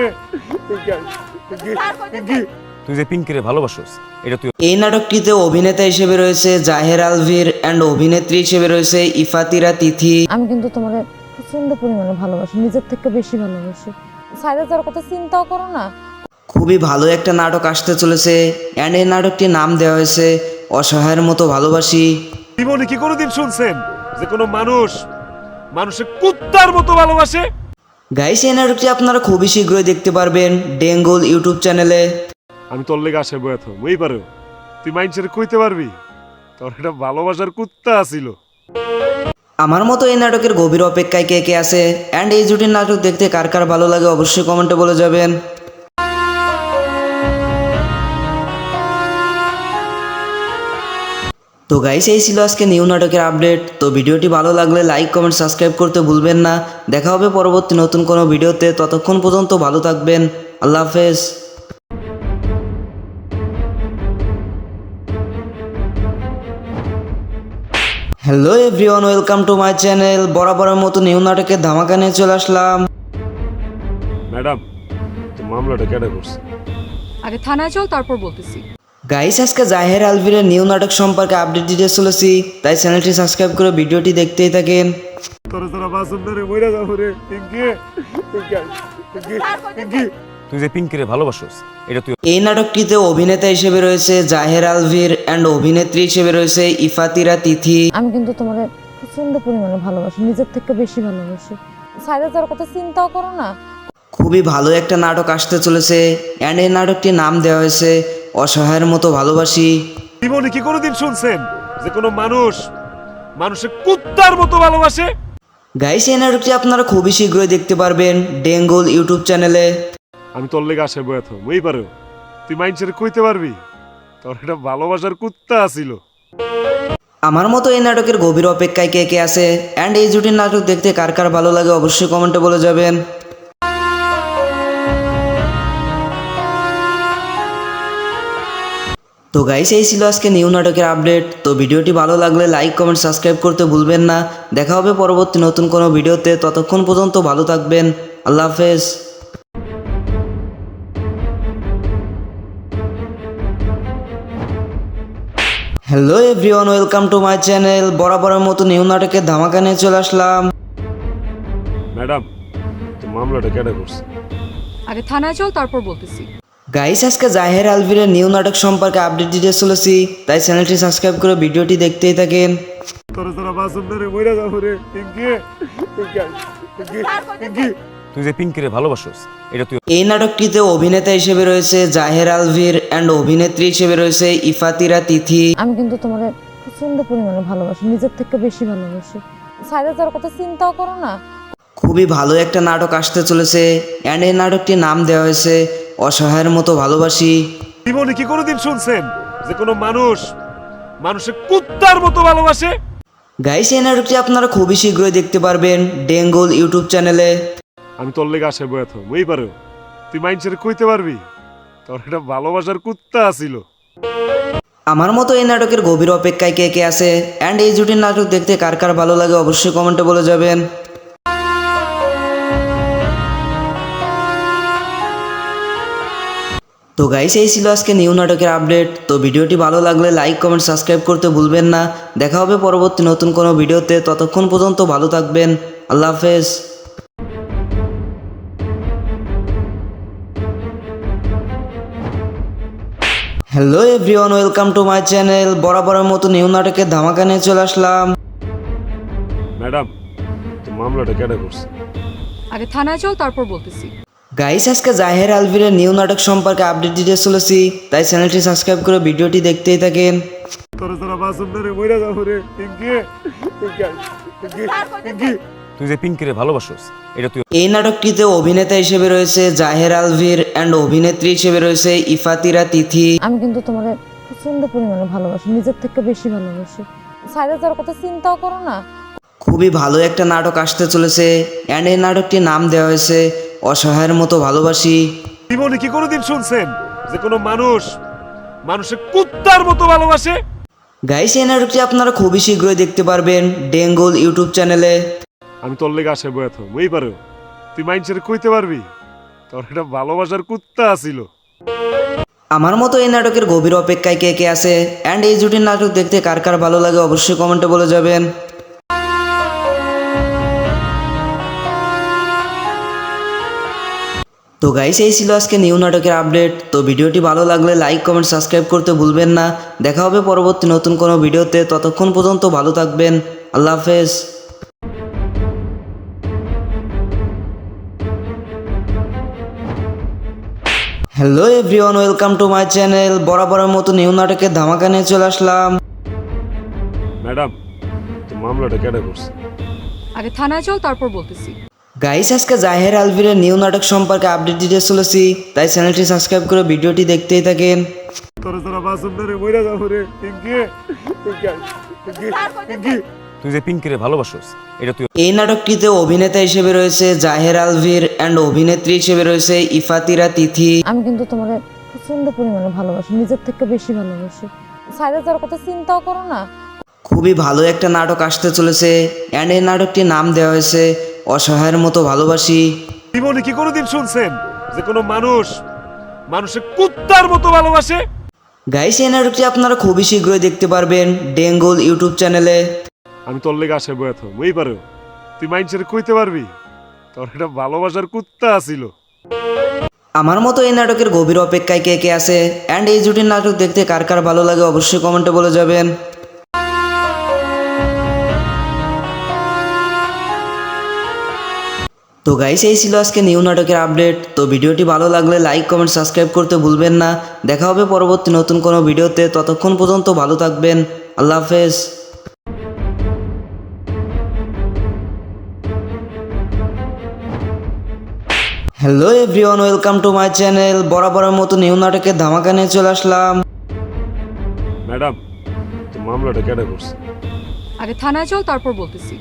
পিঙ্কি তুই যে পিঙ্কিরে ভালোবাসোস এটা তুই এই নাটকটিতে অভিনেতা হিসেবে রয়েছে জাহের আলভির অ্যান্ড অভিনেত্রী হিসেবে রয়েছে ইফাতিরা তিথি। আমি কিন্তু তোমার প্রচন্ড পরিমাণে ভালোবাসি, নিজের থেকে বেশি ভালোবাসি। সাইডে যাওয়ার কথা চিন্তাও করো না। খুবই ভালো একটা নাটক আসতে চলেছে অ্যান্ড এই নাটকটির নাম দেওয়া হয়েছে অসহায়ের মতো ভালোবাসি। জীবনে কি কোনোদিন শুনছেন যে কোনো মানুষ মানুষের কুত্তার মতো ভালোবাসে? গাইস এই নাটকটি আপনারা খুবই শীঘ্রই দেখতে পারবেন ডেঙ্গল ইউটিউব চ্যানেলে। আমি তোর লেগে আসে বয়াত মই পারো তুই মাইন্ডসেট কইতে পারবি তোর এটা ভালোবাসার কুত্তা আছিল। আমার মতো এই নাটকের গভীর অপেক্ষায় কে কে আছে অ্যান্ড এই জুটির নাটক দেখতে কার কার ভালো লাগে অবশ্যই কমেন্টে বলে যাবেন। তো গাইস এই ছিল আজকে নিউ নাটকের আপডেট। তো ভিডিওটি ভালো লাগলে লাইক কমেন্ট সাবস্ক্রাইব করতে ভুলবেন না। দেখা হবে পরবর্তী নতুন কোনো ভিডিওতে, ততক্ষণ পর্যন্ত ভালো থাকবেন। আল্লাহ হাফেজ। Hello everyone, welcome to my channel. বরাবরের মতো নিউ নাটকের ধামাকা নিয়ে চলে আসলাম। ম্যাডাম তো মামলাটা কেটে করছে? আগে থানায় চল তারপর বলতেছি। গাইস আজকে জাহের আলভিরের নিউ নাটক সম্পর্কে আপডেট দিতে চলেছি, তাই চ্যানেলটি সাবস্ক্রাইব করে ভিডিওটি দেখতেই থাকেন। তোর যারা বাসন রে মইরা যাবো রে পিঙ্কি পিঙ্কি তুই যে পিঙ্কিরে ভালোবাসোস এটা তুই এই নাটকটিতে অভিনেতা হিসেবে রয়েছে জাহের আলভির অ্যান্ড অভিনেত্রী হিসেবে রয়েছে ইফাতিরা তিথি। আমি কিন্তু তোমার প্রচন্ড পরিমাণে ভালোবাসি, নিজের থেকে বেশি ভালোবাসি। সাইডে যাওয়ার কথা চিন্তাও করো না। খুবই ভালো একটা নাটক আসতে চলেছে অ্যান্ড এই নাটকটির নাম দেওয়া হয়েছে অসহায়ের মতো ভালোবাসি। জীবনে কি কোনোদিন শুনছেন যে কোনো মানুষ মানুষের কুত্তার মতো ভালোবাসে? গাইস এই নাটকটি আপনারা খুবই শীঘ্রই দেখতে পারবেন ডেঙ্গল ইউটিউব চ্যানেলে। আমি তোর লেগে আসে বয়াত মই পারো তুই মানুষের কইতে পারবি তোর এটা ভালোবাসার কুত্তা আছিল। আমার মতো এই নাটকের গভীর অপেক্ষায় কে কে আছে অ্যান্ড এই জুটির নাটক দেখতে কার কার ভালো লাগে অবশ্যই কমেন্টে বলে যাবেন। তো গাইস, এই ছিল আজকে নিউ নাটকের আপডেট। তো ভিডিওটি ভালো লাগলে লাইক কমেন্ট সাবস্ক্রাইব করতে ভুলবেন না। দেখা হবে পরবর্তী নতুন কোনো ভিডিওতে, ততক্ষণ পর্যন্ত ভালো থাকবেন। আল্লাহ হাফেজ। Hello everyone, welcome to my channel. বরাবরের মতো নিউ নাটকের ধামাকা নিয়ে চলে আসলাম। ম্যাডাম, তো মামলাটা কেটে করছে? আগে থানায় চল তারপর বলতেছি। গাইস, আজকে জাহের আলভিরের নিউ নাটক সম্পর্কে আপডেট দিতে চলেছি, তাই চ্যানেলটি সাবস্ক্রাইব করে ভিডিওটি দেখতেই থাকেন। তোরা তোরা বাসন ধরে মইরা যাবো রে। পিঙ্কি, পিঙ্কি, তুই যে পিঙ্কিরে ভালোবাসোস এটা তুই এই নাটকটিতে অভিনেতা হিসেবে রয়েছে জাহের আলভির অ্যান্ড অভিনেত্রী হিসেবে রয়েছে ইফাতিরা তিথি। আমি কিন্তু তোমার প্রচন্ড পরিমাণে ভালোবাসি, নিজের থেকে বেশি ভালোবাসি। সাইডে যাওয়ার কথা চিন্তাও করো না। খুবই ভালো একটা নাটক আসতে চলেছে অ্যান্ড এই নাটকটির নাম দেওয়া হয়েছে অসহায়ের মতো ভালোবাসি। জীবনে কি কোনোদিন শুনছেন যে কোনো মানুষ মানুষের কুত্তার মতো ভালোবাসে? গাইস, এই নাটকটি আপনারা খুবই শীঘ্রই দেখতে পারবেন ডেঙ্গল ইউটিউব চ্যানেলে। আমি তোর লেগে আসে বয়াত মই পারো তুই মানুষের কইতে পারবি তোর এটা ভালোবাসার কুত্তা আছিল। আমার মতো এই নাটকের গভীর অপেক্ষায় কে কে আছে অ্যান্ড এই জুটির নাটক দেখতে কার কার ভালো লাগে অবশ্যই কমেন্টে বলে যাবেন। তো গাইস, এই ছিল আজকে নিউ নাটকের আপডেট। তো ভিডিওটি ভালো লাগলে লাইক কমেন্ট সাবস্ক্রাইব করতে ভুলবেন না। দেখা হবে পরবর্তী নতুন কোনো ভিডিওতে, ততক্ষণ পর্যন্ত ভালো থাকবেন। আল্লাহ হাফেজ। Hello everyone, welcome to my channel. বরাবরের মতো নিউ নাটকের ধামাকা নিয়ে চলে আসলাম। ম্যাডাম, তো মামলাটা কেটে করছে? আগে থানায় চল তারপর বলতেছি। গাইস, আজকে জাহের আলভিরের নিউ নাটক সম্পর্কে আপডেট দিতে চলেছি, তাই চ্যানেলটি সাবস্ক্রাইব করে ভিডিওটি দেখতেই থাকেন। তোরা তোরা বাসন ধরে মইরা যাবো রে। পিঙ্কি, পিঙ্কি, পিঙ্কি, তুই যে পিঙ্কিরে ভালোবাসোস এটা তুই এই নাটকটিতে অভিনেতা হিসেবে রয়েছে জাহের আলভির অ্যান্ড অভিনেত্রী হিসেবে রয়েছে ইফাতিরা তিথি। আমি কিন্তু তোমার প্রচন্ড পরিমাণে ভালোবাসি, নিজের থেকে বেশি ভালোবাসি। সাইডে যাওয়ার কথা চিন্তাও করো না। খুবই ভালো একটা নাটক আসতে চলেছে অ্যান্ড এই নাটকটির নাম দেওয়া হয়েছে অসহায়ের মতো ভালোবাসি। জীবনে কি কোনোদিন শুনছেন যে কোনো মানুষ মানুষের কুত্তার মতো ভালোবাসে? গাইস, এই নাটকটি আপনারা খুবই শীঘ্রই দেখতে পারবেন ডেঙ্গল ইউটিউব চ্যানেলে। আমি তোর লেগে আসে বয়াত মই পারো তুই মানুষের কইতে পারবি তোর এটা ভালোবাসার কুত্তা আছিল। আমার মতো এই নাটকের গভীর অপেক্ষায় কে কে আছে অ্যান্ড এই জুটির নাটক দেখতে কার কার ভালো লাগে অবশ্যই কমেন্টে বলে যাবেন। তো গাইস, এই ছিল আজকে নিউ নাটকের আপডেট। তো ভিডিওটি ভালো লাগলে লাইক কমেন্ট সাবস্ক্রাইব করতে ভুলবেন না। দেখা হবে পরবর্তী নতুন কোনো ভিডিওতে, ততক্ষণ পর্যন্ত ভালো থাকবেন। আল্লাহ হাফেজ। Hello everyone, welcome to my channel. বরাবরের মতো নিউ নাটকের ধামাকা নিয়ে চলে আসলাম। ম্যাডাম, তো মামলাটা কেটে করছে? আগে থানায় চল তারপর বলতেছি। গাইস, আজকে জাহের আলভিরের নিউ নাটক সম্পর্কে আপডেট দিতে চলেছি, তাই চ্যানেলটি সাবস্ক্রাইব করে ভিডিওটি দেখতেই থাকেন। তোরা তোরা বাসন ধরে মইরা যাবো রে। পিঙ্কি, পিঙ্কি, পিঙ্কি, তুই যে পিঙ্কিরে ভালোবাসোস এটা তুই এই নাটকটিতে অভিনেতা হিসেবে রয়েছে জাহের আলভির অ্যান্ড অভিনেত্রী হিসেবে রয়েছে ইফাতিরা তিথি। আমি কিন্তু তোমার প্রচন্ড পরিমাণে ভালোবাসি, নিজের থেকে বেশি ভালোবাসি। সাইডে যাওয়ার কথা চিন্তাও করো না। খুবই ভালো একটা নাটক আসতে চলেছে অ্যান্ড এই নাটকটির নাম দেওয়া হয়েছে অসহায়ের মতো ভালোবাসি। জীবনে কি কোনোদিন শুনছেন যে কোনো মানুষ মানুষের কুত্তার মতো ভালোবাসে? গাইস, এই নাটকটি আপনারা খুবই শীঘ্রই দেখতে পারবেন ডেঙ্গল ইউটিউব চ্যানেলে। আমি তোর লেগে আসে বয়াত মই পারো তুই মানুষের কইতে পারবি তোর এটা ভালোবাসার কুত্তা আছিল। আমার মতো এই নাটকের গভীর অপেক্ষায় কে কে আছে অ্যান্ড এই জুটির নাটক দেখতে কার কার ভালো লাগে অবশ্যই কমেন্টে বলে যাবেন। তো গাইস, এই ছিল আজকে নিউ নাটকের আপডেট। তো ভিডিওটি ভালো লাগলে লাইক কমেন্ট সাবস্ক্রাইব করতে ভুলবেন না। দেখা হবে পরবর্তী নতুন কোনো ভিডিওতে, ততক্ষণ পর্যন্ত ভালো থাকবেন। আল্লাহ হাফেজ। Hello everyone, welcome to my channel. বরাবরের মতো নিউ নাটকের ধামাকা নিয়ে চলে আসলাম। ম্যাডাম, তো মামলাটা কেটে করছে? আগে থানায় চল তারপর বলতেছি।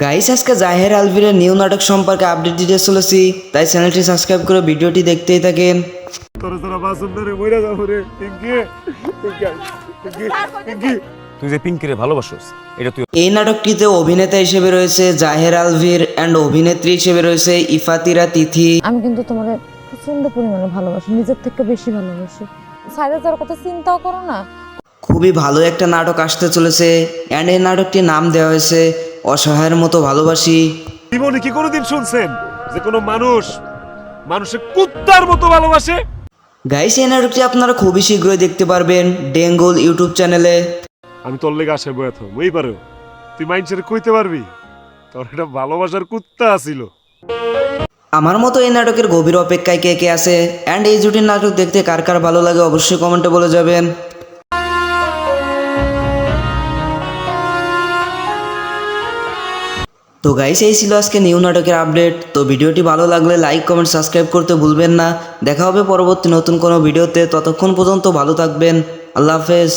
গাইস, আজকে জাহের আলভিরের নিউ নাটক সম্পর্কে আপডেট দিতে চলেছি, তাই চ্যানেলটি সাবস্ক্রাইব করে ভিডিওটি দেখতেই থাকেন। তোরা তোরা বাসন ধরে মইরা যাবো রে। পিঙ্কি, পিঙ্কি, তুই যে পিঙ্কিরে ভালোবাসোস এটা তুই এই নাটকটিতে অভিনেতা হিসেবে রয়েছে জাহের আলভির অ্যান্ড অভিনেত্রী হিসেবে রয়েছে ইফাতিরা তিথি। আমি কিন্তু তোমার প্রচন্ড পরিমাণে ভালোবাসি, নিজের থেকে বেশি ভালোবাসি। সাইডে যাওয়ার কথা চিন্তাও করো না। খুবই ভালো একটা নাটক আসতে চলেছে, অ্যান্ড এই নাটকটির নাম দেওয়া হয়েছে অসহায়ের মতো ভালোবাসি। জীবনে কি কোনোদিন শুনছেন যে কোনো মানুষ মানুষের কুত্তার মতো ভালোবাসে? গাইস, এই নাটকটি আপনারা খুবই শীঘ্রই দেখতে পারবেন ডেঙ্গল ইউটিউব চ্যানেলে। আমি তোর লেগে আসে বয়াত মই পারো, তুই মাইন্ডসেট কইতে পারবি তোর এটা ভালোবাসার কুত্তা আছিল। আমার মতো এই নাটকের গভীর অপেক্ষায় কে কে আছে, অ্যান্ড এই জুটির নাটক দেখতে কার কার ভালো লাগে অবশ্যই কমেন্টে বলে যাবেন। তো গাইস, এই ছিল আজকে নিউ নাটকের আপডেট। তো ভিডিওটি ভালো লাগলে লাইক কমেন্ট সাবস্ক্রাইব করতে ভুলবেন না। দেখা হবে পরবর্তী নতুন কোনো ভিডিওতে, ততক্ষণ পর্যন্ত ভালো থাকবেন। আল্লাহ হাফেজ।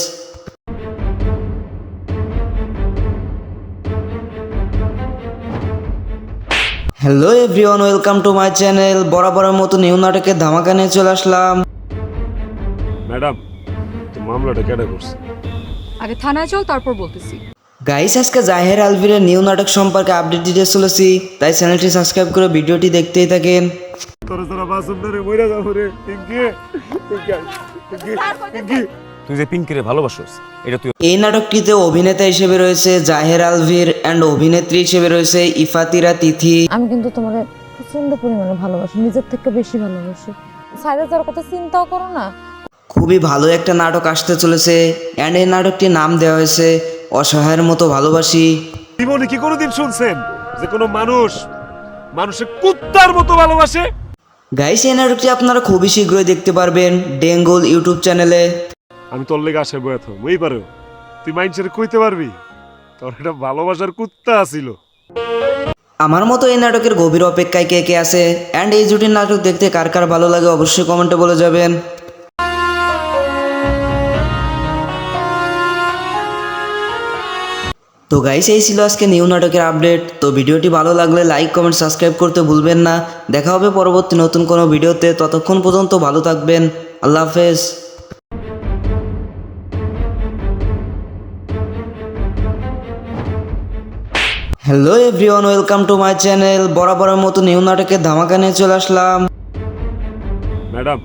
Hello everyone, welcome to my channel. বরাবরের মতো নিউ নাটকের ধামাকা নিয়ে চলে আসলাম। ম্যাডাম, তো মামলাটা কেটে করছে? আগে থানায় চল তারপর বলতেছি। গাইস, আজকে জাহের আলভিরের নিউ নাটক সম্পর্কে আপডেট দিতে চলেছি, তাই চ্যানেলটি সাবস্ক্রাইব করে ভিডিওটি দেখতেই থাকেন। তোরা তোরা বাসন ধরে মইরা যাবো রে। পিঙ্কি, পিঙ্কি, তুই যে পিঙ্কিরে ভালোবাসোস এটা তুই এই নাটকটিতে অভিনেতা হিসেবে রয়েছে জাহের আলভির অ্যান্ড অভিনেত্রী হিসেবে রয়েছে ইফাতিরা তিথি। আমি কিন্তু তোমার প্রচন্ড পরিমাণে ভালোবাসি, নিজের থেকে বেশি ভালোবাসি। সাইডে যাওয়ার কথা চিন্তাও করো না। খুবই ভালো একটা নাটক আসতে চলেছে, অ্যান্ড এই নাটকটির নাম দেওয়া হয়েছে অসহায়ের মতো ভালোবাসি। জীবনে কি কোনোদিন শুনছেন যে কোনো মানুষ মানুষের কুত্তার মতো ভালোবাসে? গাইস, এই নাটকটি আপনারা খুবই শীঘ্রই দেখতে পারবেন ডেঙ্গল ইউটিউব চ্যানেলে। আমি তোর লেগে আসে বয়াত মই পারো, তুই মাইন্ডসেট কইতে পারবি তোর এটা ভালোবাসার কুত্তা আছিল। আমার মতো এই নাটকের গভীর অপেক্ষায় কে কে আছে, অ্যান্ড এই জুটির নাটক দেখতে কার কার ভালো লাগে অবশ্যই কমেন্টে বলে যাবেন। তো গাইস, এই ছিল আজকে নিউ নাটকের আপডেট। তো ভিডিওটি ভালো লাগলে লাইক কমেন্ট সাবস্ক্রাইব করতে ভুলবেন না। দেখা হবে পরবর্তী নতুন কোনো ভিডিওতে, ততক্ষণ পর্যন্ত ভালো থাকবেন। আল্লাহ হাফেজ। Hello everyone, welcome to my channel. বরাবরের মতো নিউ নাটকের ধামাকা নিয়ে চলে আসলাম। ম্যাডাম,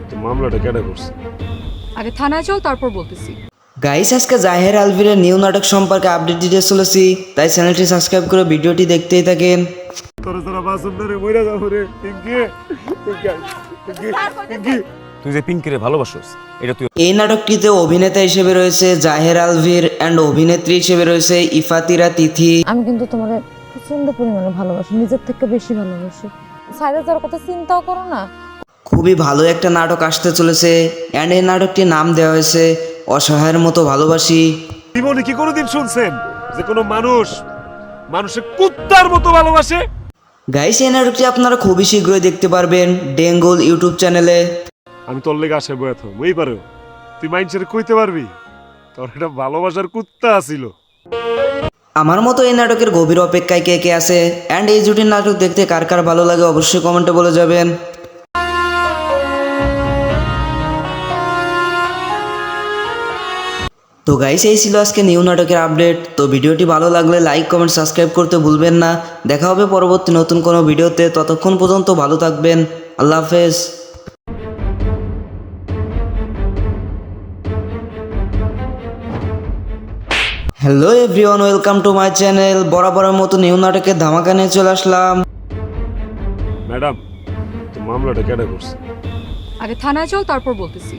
তো মামলাটা কেটে করছে? আগে থানায় চল তারপর বলতেছি। গাইস, আজকে জাহের আলভিরের নিউ নাটক সম্পর্কে আপডেট দিতে চলেছি, তাই চ্যানেলটি সাবস্ক্রাইব করে ভিডিওটি দেখতেই থাকেন। তোরা তোরা বাসন ধরে মইরা যাবো রে। পিঙ্কি, পিঙ্কি, তুই যে পিঙ্কিরে ভালোবাসোস এটা তুই এই নাটকটিতে অভিনেতা হিসেবে রয়েছে জাহের আলভির অ্যান্ড অভিনেত্রী হিসেবে রয়েছে ইফাতিরা তিথি। আমি কিন্তু তোমার প্রচন্ড পরিমাণে ভালোবাসি, নিজের থেকে বেশি ভালোবাসি। সাইডে যাওয়ার কথা চিন্তাও করো না। খুবই ভালো একটা নাটক আসতে চলেছে, অ্যান্ড এই নাটকটির নাম দেওয়া হয়েছে অসহায়ের মতো ভালোবাসি। জীবনে কি কোনোদিন শুনছেন যে কোনো মানুষ মানুষের কুত্তার মতো ভালোবাসে? গাইস, এই নাটকটি আপনারা খুবই শীঘ্রই দেখতে পারবেন ডেঙ্গল ইউটিউব চ্যানেলে। আমি তোর লেগে আসে বয়াত মই পারো, তুই মাইন্ডসেট কইতে পারবি তোর এটা ভালোবাসার কুত্তা আছিল। আমার মতো এই নাটকের গভীর অপেক্ষায় কে কে আছে, অ্যান্ড এই জুটির নাটক দেখতে কার কার ভালো লাগে অবশ্যই কমেন্টে বলে যাবেন। তো গাইস, এই ছিল আজকে নিউ নাটকের আপডেট। তো ভিডিওটি ভালো লাগলে লাইক কমেন্ট সাবস্ক্রাইব করতে ভুলবেন না। দেখা হবে পরবর্তী নতুন কোনো ভিডিওতে, ততক্ষণ পর্যন্ত ভালো থাকবেন। আল্লাহ হাফেজ। Hello everyone, welcome to my channel. বরাবরের মতো নিউ নাটকের ধামাকা নিয়ে চলে আসলাম। ম্যাডাম, তো মামলাটা কেটে করছে? আগে থানায় চল তারপর বলতেছি।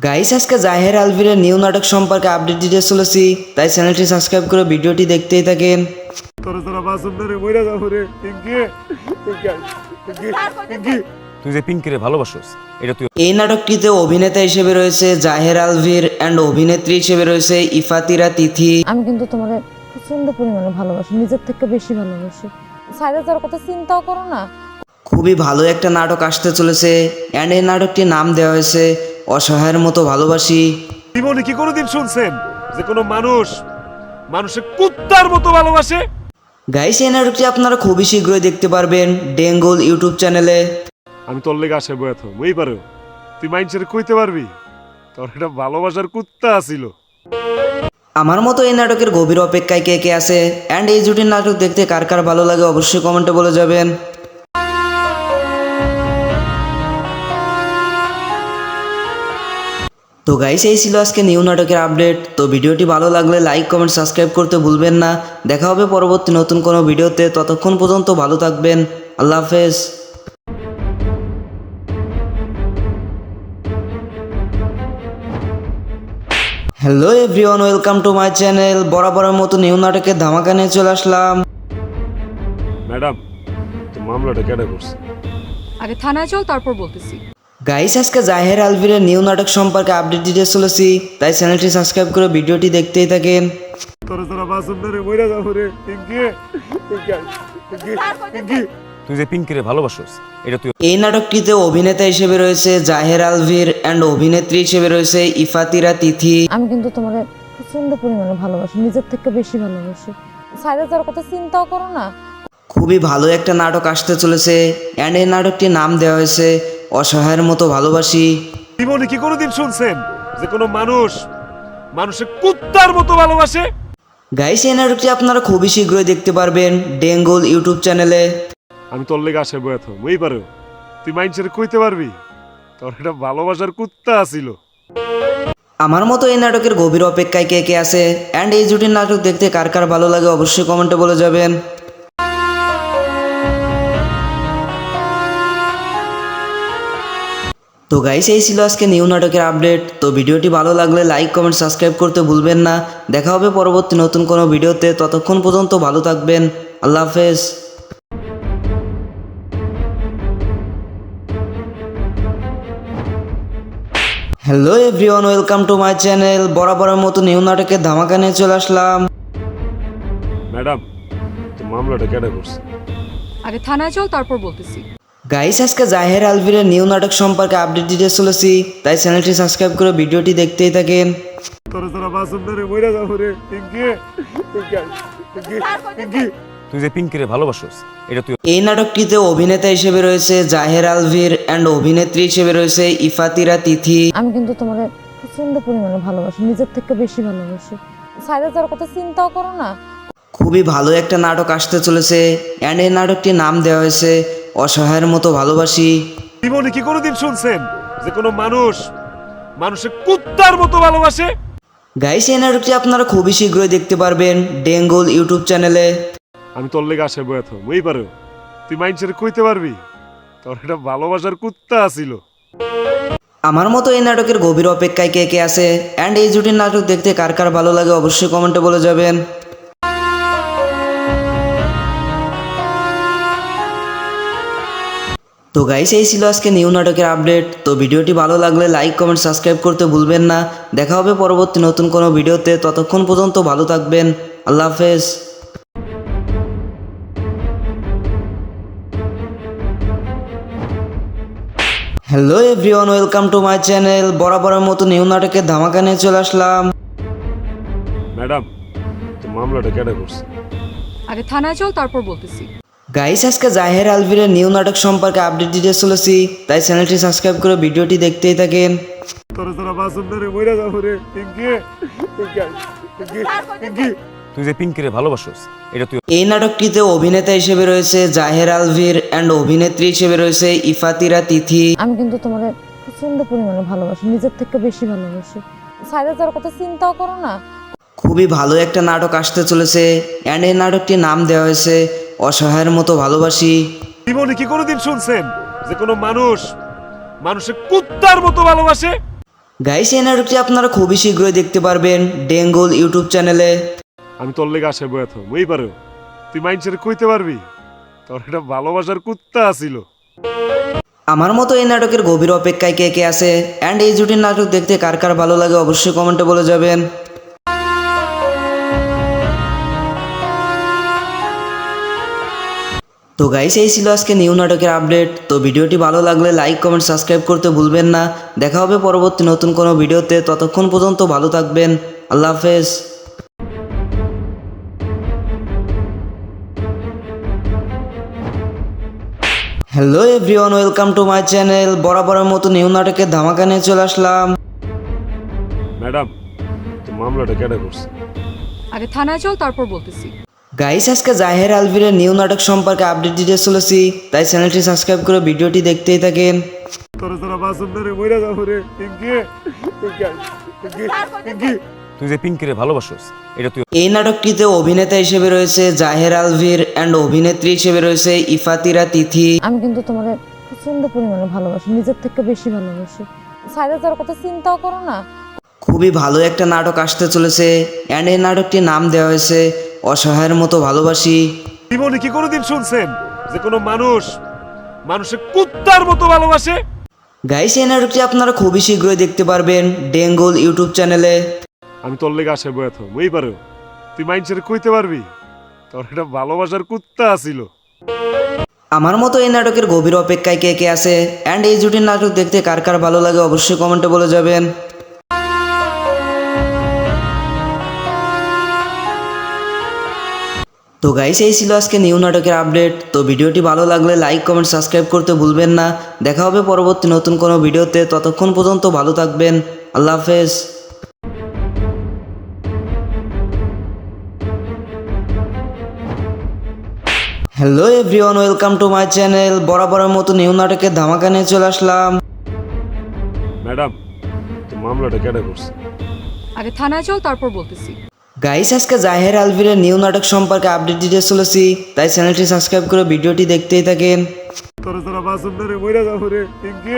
গাইস, আজকে জাহের আলভিরের নিউ নাটক সম্পর্কে আপডেট দিতে চলেছি, তাই চ্যানেলটি সাবস্ক্রাইব করে ভিডিওটি দেখতেই থাকেন। তোরা তোরা বাসন ধরে মইরা যাবো রে। পিঙ্কি, পিঙ্কি, তুই যে পিঙ্কিরে ভালোবাসোস এটা তুই এই নাটকটিতে অভিনেতা হিসেবে রয়েছে জাহের আলভির অ্যান্ড অভিনেত্রী হিসেবে রয়েছে ইফাতিরা তিথি। আমি কিন্তু তোমার প্রচন্ড পরিমাণে ভালোবাসি, নিজের থেকে বেশি ভালোবাসি। সাইডে যাওয়ার কথা চিন্তাও করো না। খুবই ভালো একটা নাটক আসতে চলেছে অ্যান্ড এই নাটকটির নাম দেওয়া হয়েছে অসহায়ের মতো ভালোবাসি। জীবনে কি কোনোদিন শুনছেন যে কোনো মানুষ মানুষের কুত্তার মতো ভালোবাসে? গাইস এই নাটকটি আপনারা খুবই শীঘ্রই দেখতে পারবেন ডেঙ্গুল ইউটিউব চ্যানেলে। আমি তোর লেগে আসে বয়াত ওই পারো তুই মাইন্ডসেট কইতে পারবি তোর এটা ভালোবাসার কুত্তা আছিল। আমার মতো এই নাটকের গভীর অপেক্ষায় কে কে আছে অ্যান্ড এই জুটির নাটক দেখতে কার কার ভালো লাগে অবশ্যই কমেন্টে বলে যাবেন। তো গাইস এই ছিল আজকে নিউ নাটকের আপডেট। তো ভিডিওটি ভালো লাগলে লাইক কমেন্ট সাবস্ক্রাইব করতে ভুলবেন না। দেখা হবে পরবর্তী নতুন কোনো ভিডিওতে, ততক্ষণ পর্যন্ত ভালো থাকবেন। আল্লাহ হাফেজ। Hello everyone, welcome to my channel. বরাবরের মতো নিউ নাটকের ধামাকা নিয়ে চলে আসলাম। ম্যাডাম তো মামলাটা কেটে করছে? আগে থানায় চল তারপর বলতেছি। গাইস আজকে জাহের আলভিরের নিউ নাটক সম্পর্কে আপডেট দিতে চলেছি, তাই চ্যানেলটি সাবস্ক্রাইব করে ভিডিওটি দেখতেই থাকেন। তোর তোরা বাসন ধরে মইরা যাবো রে পিঙ্কি পিঙ্কি। তুই যে পিঙ্কিরে ভালোবাসোস এটা তুই এই নাটকটিতে অভিনেতা হিসেবে রয়েছে জাহের আলভির অ্যান্ড অভিনেত্রী হিসেবে রয়েছে ইফাতিরা তিথি। আমি কিন্তু তোমার প্রচন্ড পরিমাণে ভালোবাসি, নিজের থেকে বেশি ভালোবাসি। সাইডে যাওয়ার কথা চিন্তাও করো না। খুবই ভালো একটা নাটক আসতে চলেছে অ্যান্ড এই নাটকটির নাম দেওয়া হয়েছে অসহায়ের মতো ভালোবাসি। জীবনে কি কোনোদিন শুনছেন যে কোনো মানুষ মানুষের কুত্তার মতো ভালোবাসে? গাইস এই নাটকটি আপনারা খুবই শীঘ্রই দেখতে পারবেন ডেঙ্গুল ইউটিউব চ্যানেলে। আমি তোর লেগে আসে বয়াত ওই পারো তুই মাইন্ডসেট কইতে পারবি তোর এটা ভালোবাসার কুত্তা আছিল। আমার মতো এই নাটকের গভীর অপেক্ষায় কে কে আছে অ্যান্ড এই জুটির নাটক দেখতে কার কার ভালো লাগে অবশ্যই কমেন্টে বলে যাবেন। তো গাইস এই ছিল আজকে নিউ নাটকের আপডেট। তো ভিডিওটি ভালো লাগলে লাইক কমেন্ট সাবস্ক্রাইব করতে ভুলবেন না। দেখা হবে পরবর্তী নতুন কোনো ভিডিওতে, ততক্ষণ পর্যন্ত ভালো থাকবেন। আল্লাহ হাফেজ। Hello everyone, welcome to my channel. বরাবরের মতো নিউ নাটকের ধামাকা নিয়ে চলে আসলাম। ম্যাডাম তো মামলাটা কেটে করছে? আগে থানায় চল তারপর বলতেছি। গাইস আজকে জাহের আলভিরের নিউ নাটক সম্পর্কে আপডেট দিতে চলেছি, তাই চ্যানেলটি সাবস্ক্রাইব করে ভিডিওটি দেখতেই থাকেন। তোর তোরা বাসন ধরে মইরা যাবো রে পিঙ্কি পিঙ্কি। তুই যে পিঙ্কিরে ভালোবাসোস এটা তুই এই নাটকটিতে অভিনেতা হিসেবে রয়েছে জাহের আলভির অ্যান্ড অভিনেত্রী হিসেবে রয়েছে ইফাতিরা তিথি। আমি কিন্তু তোমার প্রচন্ড পরিমাণে ভালোবাসি, নিজের থেকে বেশি ভালোবাসি। সাইডে যাওয়ার কথা চিন্তাও করো না। খুবই ভালো একটা নাটক আসতে চলেছে অ্যান্ড এই নাটকটির নাম দেওয়া হয়েছে অসহায়ের মতো ভালোবাসি। জীবনে কি কোনোদিন শুনছেন যে কোনো মানুষ মানুষের কুত্তার মতো ভালোবাসে? গাইস এই নাটকটি আপনারা খুবই শীঘ্রই দেখতে পারবেন ডেঙ্গুল ইউটিউব চ্যানেলে। আমি তোর লেগে আসে বয়াত ওই পারো তুই মাইন্ডসেট কইতে পারবি তোর এটা ভালোবাসার কুত্তা আছিল। আমার মতো এই নাটকের গভীর অপেক্ষায় কে কে আছে অ্যান্ড এই জুটির নাটক দেখতে কার কার ভালো লাগে অবশ্যই কমেন্টে বলে যাবেন। তো গাইস এই ছিল আজকে নিউ নাটকের আপডেট। তো ভিডিওটি ভালো লাগলে লাইক কমেন্ট সাবস্ক্রাইব করতে ভুলবেন না। দেখা হবে পরবর্তী নতুন কোনো ভিডিওতে, ততক্ষণ পর্যন্ত ভালো থাকবেন। আল্লাহ হাফেজ। Hello everyone, welcome to my channel. বরাবরের মতো নিউ নাটকের ধামাকা নিয়ে চলে আসলাম। ম্যাডাম তো মামলাটা কেটে করছে? আগে থানায় চল তারপর বলতেছি। গাইস আজকে জাহের আলভিরের নিউ নাটক সম্পর্কে আপডেট দিতে চলেছি, তাই চ্যানেলটি সাবস্ক্রাইব করে ভিডিওটি দেখতেই থাকেন। তোর তোরা বাসন ধরে মইরা যাবো রে পিঙ্কি পিঙ্কি। তুই যে পিঙ্কিরে ভালোবাসোস এটা তুই এই নাটকটিতে অভিনেতা হিসেবে রয়েছে জাহের আলভির অ্যান্ড অভিনেত্রী হিসেবে রয়েছে ইফাতিরা তিথি। আমি কিন্তু তোমার প্রচন্ড পরিমাণে ভালোবাসি, নিজের থেকে বেশি ভালোবাসি। সাইডে যাওয়ার কথা চিন্তাও করো না। খুবই ভালো একটা নাটক আসতে চলেছে অ্যান্ড এই নাটকটির নাম দেওয়া হয়েছে অসহায়ের মতো ভালোবাসি। জীবনে কি কোনোদিন শুনছেন যে কোনো মানুষ মানুষের কুত্তার মতো ভালোবাসে? গাইস এই নাটকটি আপনারা খুবই শীঘ্রই দেখতে পারবেন ডেঙ্গুল ইউটিউব চ্যানেলে। আমি তোর লেগে আসে বয়াত ওই পারো তুই মাইন্ডসেট কইতে পারবি তোর এটা ভালোবাসার কুত্তা আছিল। আমার মতো এই নাটকের গভীর অপেক্ষায় কে কে আছে অ্যান্ড এই জুটির নাটক দেখতে কার কার ভালো লাগে অবশ্যই কমেন্টে বলে যাবেন। তো গাইস এই ছিল আজকে নিউ নাটকের আপডেট। তো ভিডিওটি ভালো লাগলে লাইক কমেন্ট সাবস্ক্রাইব করতে ভুলবেন না। দেখা হবে পরবর্তী নতুন কোনো ভিডিওতে, ততক্ষণ পর্যন্ত ভালো থাকবেন। আল্লাহ হাফেজ। Hello everyone, welcome to my channel. বরাবরের মতো নিউ নাটকের ধামাকা নিয়ে চলে আসলাম। ম্যাডাম, তো মামলাটা কেটে করছে? আগে থানায় চল তারপর বলতেছি। গাইস আজকে জাহের আলভিরের নিউ নাটক সম্পর্কে আপডেট দিতে চলেছি, তাই চ্যানেলটি সাবস্ক্রাইব করে ভিডিওটি দেখতেই থাকেন। তোরা তোরা বাসন ধরে মইরা যাবো রে। পিঙ্কি তুই যে পিঙ্কিরে ভালোবাসোস এটা তুই এই নাটকটিতে অভিনেতা হিসেবে রয়েছে জাহের আলভির অ্যান্ড অভিনেত্রী হিসেবে রয়েছে ইফাতিরা তিথি। আমি কিন্তু তোমার প্রচন্ড পরিমাণে ভালোবাসি, নিজের থেকে বেশি ভালোবাসি। সাইডে যাওয়ার কথা চিন্তাও করো না। খুবই ভালো একটা নাটক আসতে চলেছে অ্যান্ড এই নাটকটির নাম দেওয়া হয়েছে অসহায়ের মতো ভালোবাসি। জীবনে কি কোনোদিন শুনছেন যে কোনো মানুষ মানুষের কুত্তার মতো ভালোবাসে? গাইস এই নাটকটি আপনারা খুবই শীঘ্রই দেখতে পারবেন ডেঙ্গল ইউটিউব চ্যানেলে। আমি তোর লেগে আসে বয়াত মই পারো, তুই মাইন্ডসেট কইতে পারবি তোর এটা ভালোবাসার কুত্তা আছিল। আমার মতো এই নাটকের গভীর অপেক্ষায় কে কে আছে অ্যান্ড এই জুটির নাটক দেখতে কার কার ভালো লাগে অবশ্যই কমেন্টে বলে যাবেন। তো গাইস এই ছিল আজকে নিউ নাটকের আপডেট। তো ভিডিওটি ভালো লাগলে লাইক কমেন্ট সাবস্ক্রাইব করতে ভুলবেন না। দেখা হবে পরবর্তী নতুন কোনো ভিডিওতে, ততক্ষণ পর্যন্ত ভালো থাকবেন। আল্লাহ হাফেজ। Hello everyone, welcome to my channel. বরাবরের মতো নিউ নাটকের ধামাকা নিয়ে চলে আসলাম। ম্যাডাম, তো মামলাটা কেটে করছে? আগে থানায় চল তারপর বলতেছি। গাইস আজকে জাহের আলভিরের নিউ নাটক সম্পর্কে আপডেট দিতে চলেছি, তাই চ্যানেলটি সাবস্ক্রাইব করে ভিডিওটি দেখতেই থাকেন। তোরা তোরা বাসন ধরে মইরা যাবো রে। পিঙ্কি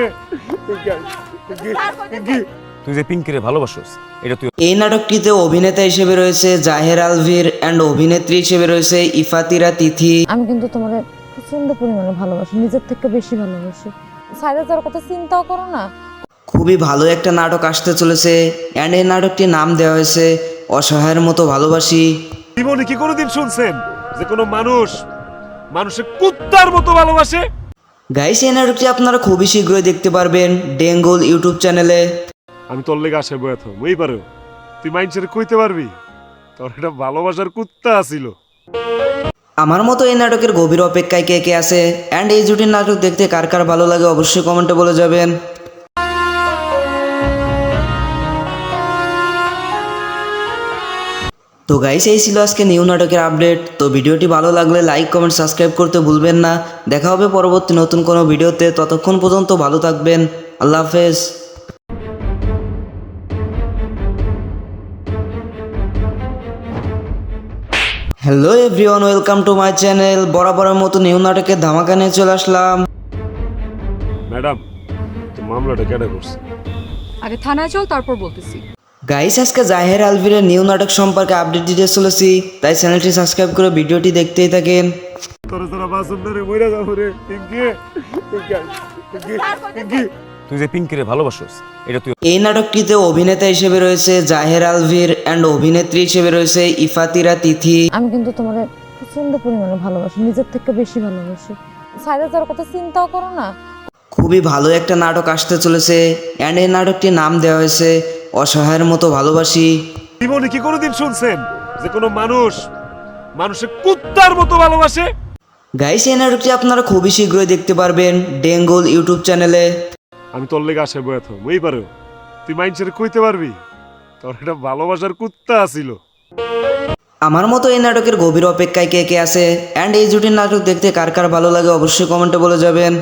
তুই যে পিঙ্কিরে ভালোবাসোস এটা তুই এই নাটকটিতে অভিনেতা হিসেবে রয়েছে জাহের আলভির অ্যান্ড অভিনেত্রী হিসেবে রয়েছে ইফাতিরা তিথি। আমি কিন্তু তোমার প্রচন্ড পরিমাণে ভালোবাসি, নিজের থেকে বেশি ভালোবাসি। সাইডে যাওয়ার কথা চিন্তাও করো না। খুবই ভালো একটা নাটক আসতে চলেছে অ্যান্ড এই নাটকটির নাম দেওয়া হয়েছে অসহায়ের মতো ভালোবাসি। জীবনে কি কোনোদিন শুনছেন যে কোনো মানুষ মানুষের কুত্তার মতো ভালোবাসে? গাইস এই নাটকটি আপনারা খুবই শীঘ্রই দেখতে পারবেন ডেঙ্গল ইউটিউব চ্যানেলে। আমি তোর লেগে আসে বয়াত মই পারো, তুই মাইন্ডসেট কইতে পারবি তোর এটা ভালোবাসার কুত্তা আছিল। আমার মতো এই নাটকের গভীর অপেক্ষায় কে কে আছে অ্যান্ড এই জুটির নাটক দেখতে কার কার ভালো লাগে অবশ্যই কমেন্টে বলে যাবেন। তো গাইস এই ছিল আজকে নিউ নাটকের আপডেট। তো ভিডিওটি ভালো লাগলে লাইক কমেন্ট সাবস্ক্রাইব করতে ভুলবেন না। দেখা হবে পরবর্তী নতুন কোনো ভিডিওতে, ততক্ষণ পর্যন্ত ভালো থাকবেন। আল্লাহ হাফেজ। Hello everyone, welcome to my channel. বরাবরের মতো নিউ নাটকের ধামাকা নিয়ে চলে আসলাম। ম্যাডাম, তো মামলাটা কেটে করছে? আগে থানায় চল তারপর বলতেছি। গাইস আজকে জাহের আলভিরের নিউ নাটক সম্পর্কে আপডেট দিতে চলেছি, তাই চ্যানেলটি সাবস্ক্রাইব করে ভিডিওটি দেখতেই থাকেন। তোরা তোরা বাসন ধরে মইরা যাবো রে। পিঙ্কি তুই যে পিঙ্কিরে ভালোবাসোস এটা তুই এই নাটকটিতে অভিনেতা হিসেবে রয়েছে জাহের আলভির অ্যান্ড অভিনেত্রী হিসেবে রয়েছে ইফাতিরা তিথি। আমি কিন্তু তোমার প্রচন্ড পরিমাণে ভালোবাসি, নিজের থেকে বেশি ভালোবাসি। সাইডে যাওয়ার কথা চিন্তাও করো না। খুবই ভালো একটা নাটক আসতে চলেছে অ্যান্ড এই নাটকটির নাম দেওয়া হয়েছে অসহায়ের মতো ভালোবাসি। জীবনে কি কোনোদিন শুনছেন যে কোনো মানুষ মানুষের কুত্তার মতো ভালোবাসে? গাইস এই নাটকটি আপনারা খুবই শীঘ্রই দেখতে পারবেন ডেঙ্গল ইউটিউব চ্যানেলে। আমি তোর লেগে আসে বয়াত মই পারো, তুই মাইন্ডসেট কইতে পারবি তোর এটা ভালোবাসার কুত্তা আছিল। আমার মতো এই নাটকের গভীর অপেক্ষায় কে কে আছে অ্যান্ড এই জুটির নাটক দেখতে কার কার ভালো লাগে অবশ্যই কমেন্টে বলে যাবেন।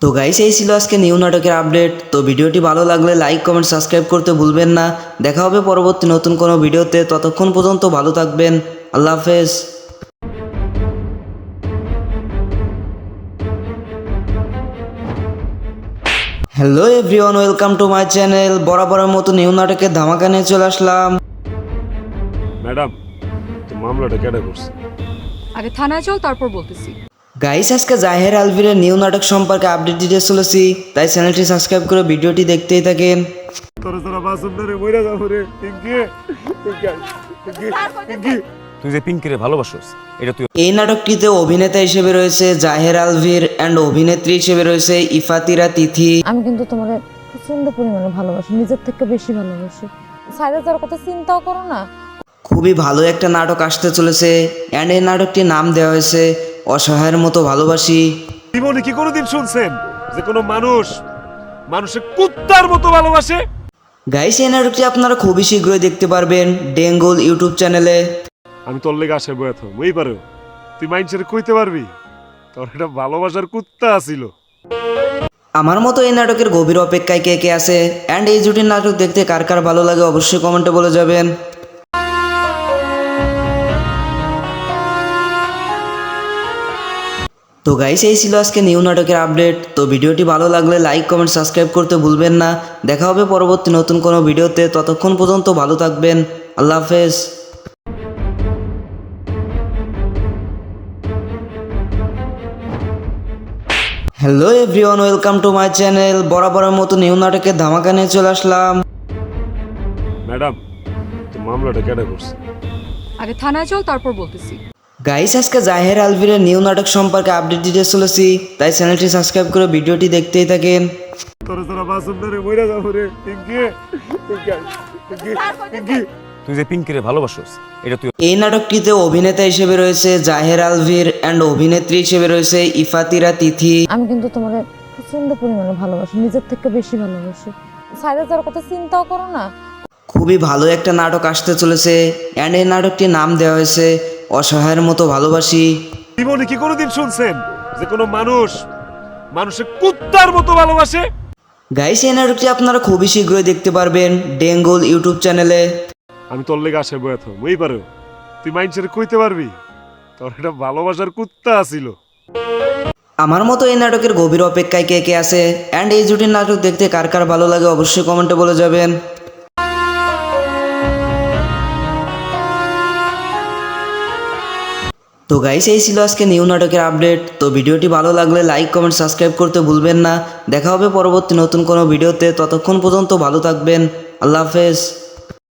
তো গাইস এই ছিল আজকে নিউ নাটকের আপডেট। তো ভিডিওটি ভালো লাগলে লাইক কমেন্ট সাবস্ক্রাইব করতে ভুলবেন না। দেখা হবে পরবর্তী নতুন কোনো ভিডিওতে, ততক্ষণ পর্যন্ত ভালো থাকবেন। আল্লাহ হাফেজ। Hello everyone, welcome to my channel. বরাবরের মতো নিউ নাটকের ধামাকা নিয়ে চলে আসলাম। ম্যাডাম, তো মামলাটা কেটে করছে? আগে থানায় চল তারপর বলতেছি। গাইস আজকে জাহের আলভিরের নিউ নাটক সম্পর্কে আপডেট দিতে চলেছি, তাই চ্যানেলটি সাবস্ক্রাইব করে ভিডিওটি দেখতেই থাকেন। তোরা তোরা বাসন ধরে মইরা যাবো রে পিঙ্কি পিঙ্কি পিঙ্কি পিঙ্কি তুই যে পিঙ্কিরে ভালোবাসোস এটা তুই এই নাটকটিতে অভিনেতা হিসেবে রয়েছে জাহের আলভির অ্যান্ড অভিনেত্রী হিসেবে রয়েছে ইফাতিরা তিথি। আমি কিন্তু তোমার প্রচন্ড পরিমাণে ভালোবাসি, নিজের থেকে বেশি ভালোবাসি। সাইডে যাওয়ার কথা চিন্তাও করো না। খুবই ভালো একটা নাটক আসতে চলেছে অ্যান্ড এই নাটকটির নাম দেওয়া হয়েছে অসহায়ের মতো ভালোবাসি। জীবনে কি কোনোদিন শুনছেন যে কোনো মানুষ মানুষের কুত্তার মতো ভালোবাসে? গাইস, এই নাটকটি আপনারা খুবই শীঘ্রই দেখতে পারবেন ডেঙ্গল ইউটিউব চ্যানেলে। আমি তোর লেগে আসে বয়াত মই পারো তুই মাইন্ডসেট কইতে পারবি তোর একটা ভালোবাসার কুত্তা আছিল। আমার মতো এই নাটকের গভীর অপেক্ষায় কে কে আছে অ্যান্ড এই জুটির নাটক দেখতে কার কার ভালো লাগে অবশ্যই কমেন্টে বলে যাবেন। তো গাইস, এই ছিল আজকে নিউ নাটকের আপডেট। তো ভিডিওটি ভালো লাগলে লাইক কমেন্ট সাবস্ক্রাইব করতে ভুলবেন না। দেখা হবে পরবর্তী নতুন কোনো ভিডিওতে, ততক্ষণ পর্যন্ত ভালো থাকবেন। আল্লাহ হাফেজ। Hello everyone, welcome to my channel. বরাবরের মতো নিউ নাটকের ধামাকা নিয়ে চলে আসলাম। ম্যাডাম তো মামলাটা কেটে করছে? আগে থানায় চল তারপর বলতেছি। গাইস, আজকে জাহের আলভিরের নিউ নাটক সম্পর্কে আপডেট দিতে চলেছি, তাই চ্যানেলটি সাবস্ক্রাইব করে ভিডিওটি দেখতেই থাকেন। তোরা তোরা বাসন ধরে মইরা যাবো রে পিঙ্কি পিঙ্কি পিঙ্কি পিঙ্কি তুই যে পিঙ্কিরে ভালোবাসোস এটা তুই এই নাটকটিতে অভিনেতা হিসেবে রয়েছে জাহের আলভির অ্যান্ড অভিনেত্রী হিসেবে রয়েছে ইফাতিরা তিথি। আমি কিন্তু তোমার প্রচন্ড পরিমাণে ভালোবাসি, নিজের থেকে বেশি ভালোবাসি। সাইডে যাওয়ার কথা চিন্তাও করো না। খুবই ভালো একটা নাটক আসতে চলেছে অ্যান্ড এই নাটকটির নাম দেওয়া হয়েছে অসহায়ের মতো ভালোবাসি। জীবনে কি কোনোদিন শুনছেন যে কোনো মানুষ মানুষের কুত্তার মতো ভালোবাসে? গাইস, এই নাটকটি আপনারা খুবই শীঘ্রই দেখতে পারবেন ডেঙ্গল ইউটিউব চ্যানেলে। আমি তোর লেগে আসে বয়াত মই পারো তুই মাইন্ডসেট কইতে পারবি তোর একটা ভালোবাসার কুত্তা আছিল। আমার মতো এই নাটকের গভীর অপেক্ষায় কে কে আছে অ্যান্ড এই জুটির নাটক দেখতে কার কার ভালো লাগে অবশ্যই কমেন্টে বলে যাবেন। তো গাইস, এই ছিল আজকে নিউ নাটকের আপডেট। তো ভিডিওটি ভালো লাগলে লাইক কমেন্ট সাবস্ক্রাইব করতে ভুলবেন না। দেখা হবে পরবর্তী নতুন কোনো ভিডিওতে, ততক্ষণ পর্যন্ত ভালো থাকবেন। আল্লাহ হাফেজ।